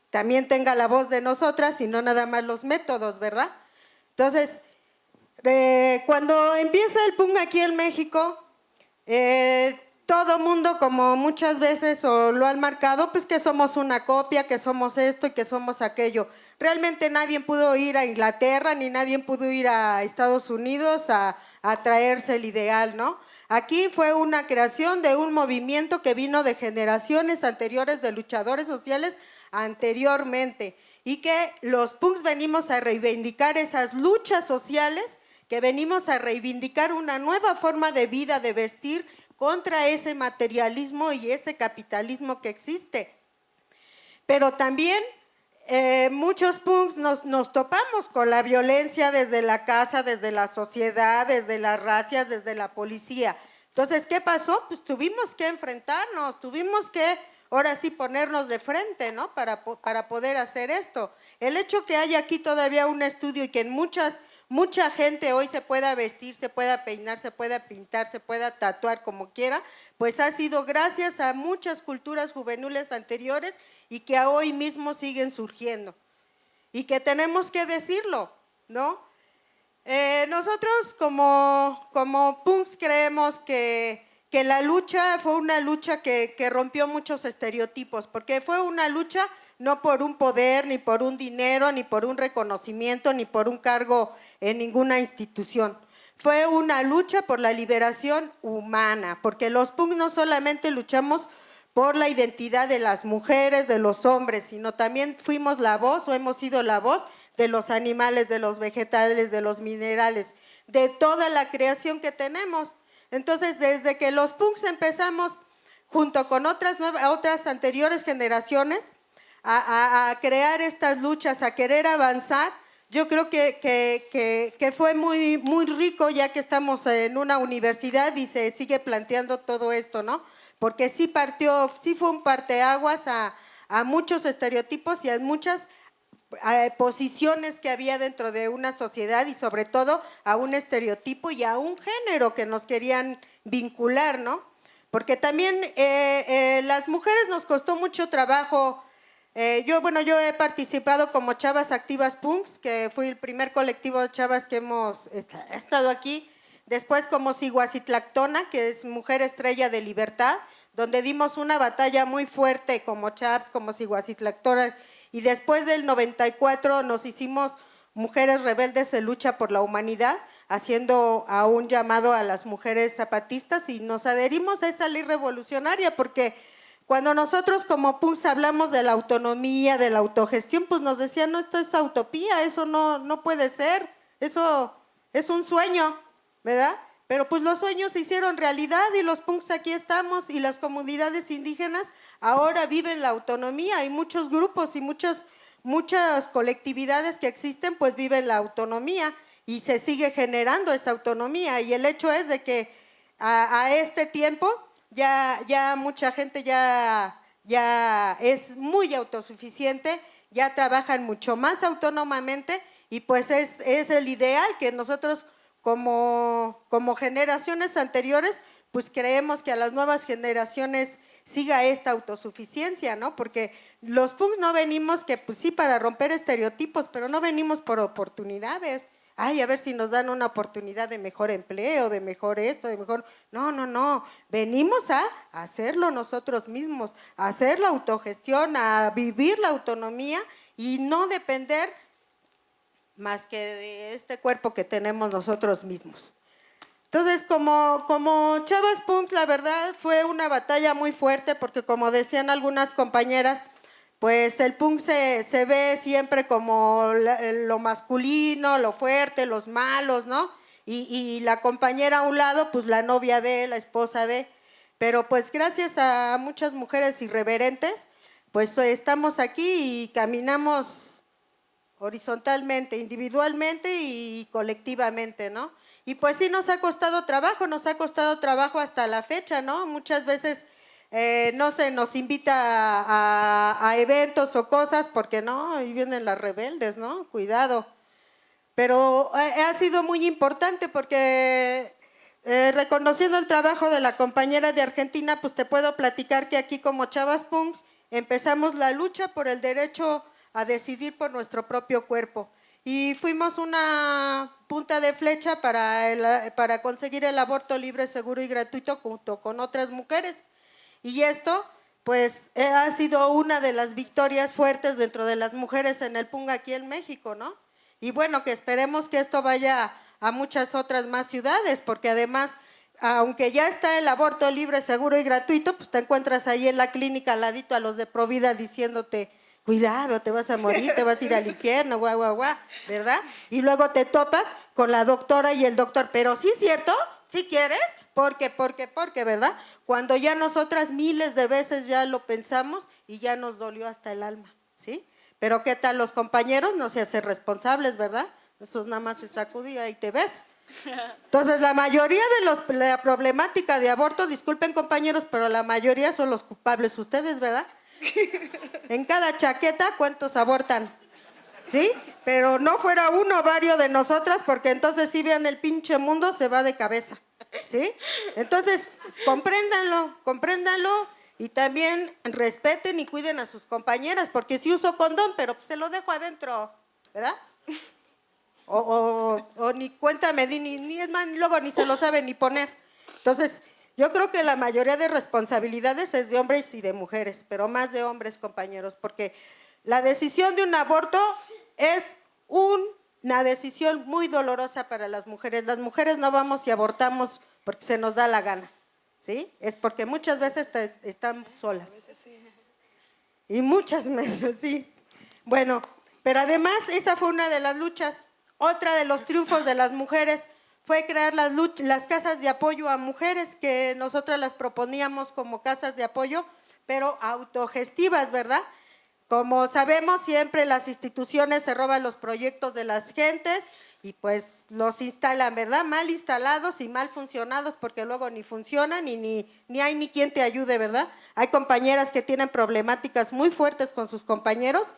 también tenga la voz de nosotras y no nada más los métodos, ¿verdad? Entonces, cuando empieza el punk aquí en México, todo mundo, como muchas veces o lo han marcado, pues que somos una copia, que somos esto y que somos aquello. Realmente nadie pudo ir a Inglaterra ni nadie pudo ir a Estados Unidos a traerse el ideal, ¿no? Aquí fue una creación de un movimiento que vino de generaciones anteriores, de luchadores sociales anteriormente, y que los punks venimos a reivindicar esas luchas sociales, que venimos a reivindicar una nueva forma de vida, de vestir, contra ese materialismo y ese capitalismo que existe. Pero también muchos punks nos topamos con la violencia desde la casa, desde la sociedad, desde las racias, desde la policía. Entonces, ¿qué pasó? Pues tuvimos que enfrentarnos, tuvimos que ahora sí ponernos de frente, ¿no? Para poder hacer esto. El hecho que haya aquí todavía un estudio y que en mucha gente hoy se pueda vestir, se pueda peinar, se pueda pintar, se pueda tatuar como quiera, pues ha sido gracias a muchas culturas juveniles anteriores y que a hoy mismo siguen surgiendo. Y que tenemos que decirlo, ¿no? Nosotros como punks creemos que la lucha fue una lucha que rompió muchos estereotipos, porque fue una lucha no por un poder, ni por un dinero, ni por un reconocimiento, ni por un cargo en ninguna institución. Fue una lucha por la liberación humana, porque los punks no solamente luchamos por la identidad de las mujeres, de los hombres, sino también fuimos la voz o hemos sido la voz de los animales, de los vegetales, de los minerales, de toda la creación que tenemos. Entonces, desde que los punks empezamos, junto con otras anteriores generaciones, a crear estas luchas, a querer avanzar, yo creo que fue muy, muy rico, ya que estamos en una universidad y se sigue planteando todo esto, ¿no? Porque sí fue un parteaguas a muchos estereotipos y a muchas posiciones que había dentro de una sociedad y sobre todo a un estereotipo y a un género que nos querían vincular, ¿no? Porque también las mujeres nos costó mucho trabajo. Yo he participado como Chavas Activas Punks, que fue el primer colectivo de chavas que hemos estado aquí. Después como Ciguacitlactona, que es Mujer Estrella de Libertad, donde dimos una batalla muy fuerte como Chavs, como Ciguacitlactona. Y después del 94 nos hicimos Mujeres Rebeldes en Lucha por la Humanidad, haciendo a un llamado a las mujeres zapatistas y nos adherimos a esa ley revolucionaria, porque cuando nosotros como punks hablamos de la autonomía, de la autogestión, pues nos decían, no, esto es utopía, eso no puede ser, eso es un sueño, ¿verdad? Pero pues los sueños se hicieron realidad y los punks aquí estamos y las comunidades indígenas ahora viven la autonomía y muchos grupos y muchas colectividades que existen pues viven la autonomía y se sigue generando esa autonomía y el hecho es de que a este tiempo ya mucha gente ya es muy autosuficiente, ya trabajan mucho más autónomamente y pues es el ideal que nosotros como generaciones anteriores, pues creemos que a las nuevas generaciones siga esta autosuficiencia, ¿no? Porque los punks no venimos que, pues sí, para romper estereotipos, pero no venimos por oportunidades. Ay, a ver si nos dan una oportunidad de mejor empleo, de mejor esto, de mejor… No. Venimos a hacerlo nosotros mismos, a hacer la autogestión, a vivir la autonomía y no depender más que de este cuerpo que tenemos nosotros mismos. Entonces, como Chavas Punks, la verdad fue una batalla muy fuerte porque como decían algunas compañeras, pues el punk se ve siempre como lo masculino, lo fuerte, los malos, ¿no? Y la compañera a un lado, pues la novia de, la esposa de. Pero pues gracias a muchas mujeres irreverentes, pues estamos aquí y caminamos horizontalmente, individualmente y colectivamente, ¿no? Y pues sí nos ha costado trabajo hasta la fecha, ¿no? Muchas veces no se nos invita a eventos o cosas porque no, ahí vienen las rebeldes, ¿no? Cuidado. Pero ha sido muy importante porque reconociendo el trabajo de la compañera de Argentina, pues te puedo platicar que aquí como Chavas Punks empezamos la lucha por el derecho a decidir por nuestro propio cuerpo. Y fuimos una punta de flecha para conseguir el aborto libre, seguro y gratuito junto con otras mujeres. Y esto, pues, ha sido una de las victorias fuertes dentro de las mujeres en el punk aquí en México, ¿no? Y bueno, que esperemos que esto vaya a muchas otras más ciudades, porque además, aunque ya está el aborto libre, seguro y gratuito, pues te encuentras ahí en la clínica al ladito a los de Provida diciéndote, cuidado, te vas a morir, te vas a ir al infierno, guau, guau, guau, ¿verdad? Y luego te topas con la doctora y el doctor, pero sí es cierto, ¿sí quieres? Porque, ¿verdad? Cuando ya nosotras miles de veces ya lo pensamos y ya nos dolió hasta el alma, ¿sí? Pero ¿qué tal los compañeros? No se hacen responsables, ¿verdad? Eso nada más se sacudía y te ves. Entonces, la mayoría de la problemática de aborto, disculpen compañeros, pero la mayoría son los culpables, ustedes, ¿verdad? En cada chaqueta, ¿cuántos abortan? ¿Sí? Pero no fuera uno o varios de nosotras, porque entonces si vean el pinche mundo se va de cabeza, ¿sí? Entonces, compréndanlo y también respeten y cuiden a sus compañeras, porque sí uso condón, pero se lo dejo adentro, ¿verdad? O ni cuenta me di, ni es más, luego ni se lo sabe ni poner. Entonces, yo creo que la mayoría de responsabilidades es de hombres y de mujeres, pero más de hombres, compañeros, porque la decisión de un aborto es una decisión muy dolorosa para las mujeres. Las mujeres no vamos y abortamos porque se nos da la gana, ¿sí? Es porque muchas veces están solas. Y muchas veces, sí. Bueno, pero además esa fue una de las luchas. Otra de los triunfos de las mujeres fue crear las casas de apoyo a mujeres, que nosotras las proponíamos como casas de apoyo, pero autogestivas, ¿verdad? Como sabemos, siempre las instituciones se roban los proyectos de las gentes y pues los instalan, ¿verdad? Mal instalados y mal funcionados, porque luego ni funcionan y ni hay ni quien te ayude, ¿verdad? Hay compañeras que tienen problemáticas muy fuertes con sus compañeros.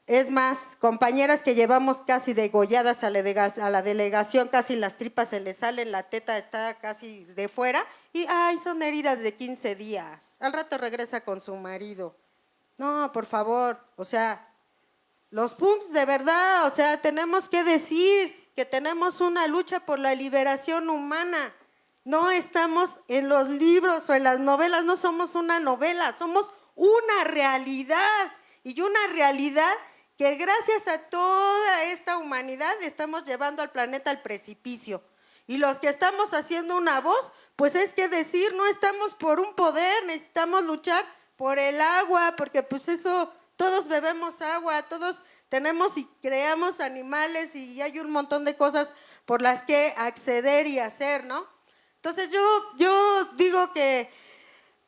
Es más, compañeras que llevamos casi degolladas a la delegación, casi las tripas se les salen, la teta está casi de fuera y ¡ay! Son heridas de 15 días. Al rato regresa con su marido. No, por favor, o sea, los punks de verdad, o sea, tenemos que decir que tenemos una lucha por la liberación humana. No estamos en los libros o en las novelas, no somos una novela, somos una realidad y una realidad que gracias a toda esta humanidad estamos llevando al planeta al precipicio. Y los que estamos haciendo una voz, pues es que decir, no estamos por un poder, necesitamos luchar por el agua, porque pues eso, todos bebemos agua, todos tenemos y creamos animales y hay un montón de cosas por las que acceder y hacer, ¿no? Entonces yo digo que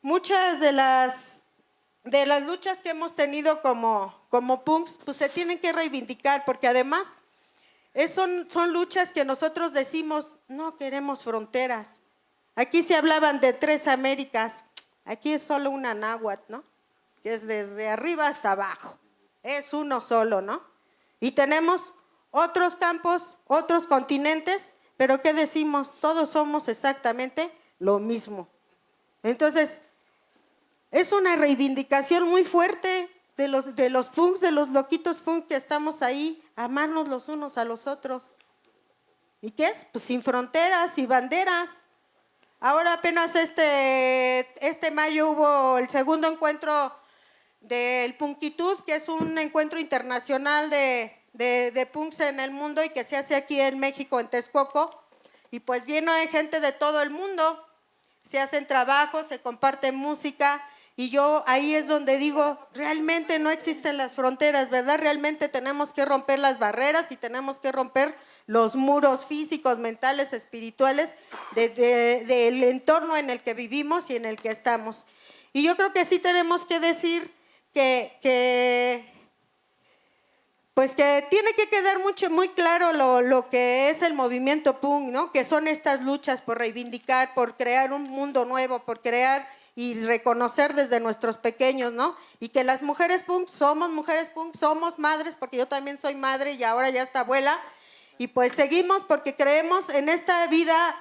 muchas de las luchas que hemos tenido como punks, pues se tienen que reivindicar, porque además son luchas que nosotros decimos, no queremos fronteras. Aquí se hablaban de 3 Américas, aquí es solo una náhuatl, ¿no? Que es desde arriba hasta abajo, es uno solo, ¿no? Y tenemos otros campos, otros continentes, pero ¿qué decimos? Todos somos exactamente lo mismo. Entonces, es una reivindicación muy fuerte de los punks, de los loquitos punk que estamos ahí, amarnos los unos a los otros. ¿Y qué es? Pues sin fronteras y banderas. Ahora apenas este mayo hubo el segundo encuentro del Punkitud, que es un encuentro internacional de punks en el mundo y que se hace aquí en México, en Texcoco. y pues viene gente de todo el mundo, se hacen trabajos, se comparte música, y yo ahí es donde digo, realmente no existen las fronteras, ¿verdad? Realmente tenemos que romper las barreras y tenemos que romper los muros físicos, mentales, espirituales del entorno en el que vivimos y en el que estamos. Y yo creo que sí tenemos que decir pues que tiene que quedar muy claro lo que es el movimiento punk, ¿no? Que son estas luchas por reivindicar, por crear un mundo nuevo, por crear y reconocer desde nuestros pequeños, ¿no? Y que las mujeres punk, somos madres, porque yo también soy madre y ahora ya está abuela, y pues seguimos porque creemos en esta vida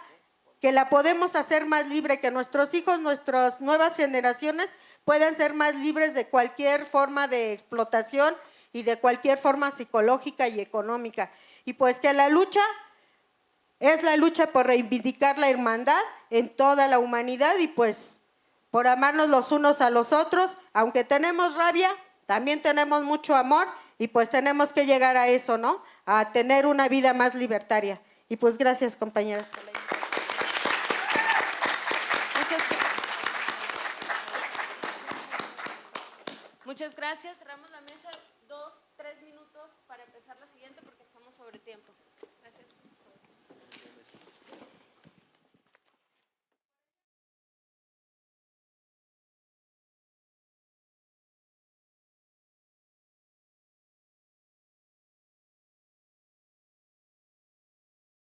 que la podemos hacer más libre, que nuestros hijos, nuestras nuevas generaciones puedan ser más libres de cualquier forma de explotación y de cualquier forma psicológica y económica. Y pues que la lucha es la lucha por reivindicar la hermandad en toda la humanidad y pues por amarnos los unos a los otros, aunque tenemos rabia, también tenemos mucho amor y pues tenemos que llegar a eso, ¿no? A tener una vida más libertaria. Y pues gracias, compañeras. Muchas gracias. Cerramos la mesa 2, 3 minutos para empezar la siguiente porque estamos sobre tiempo.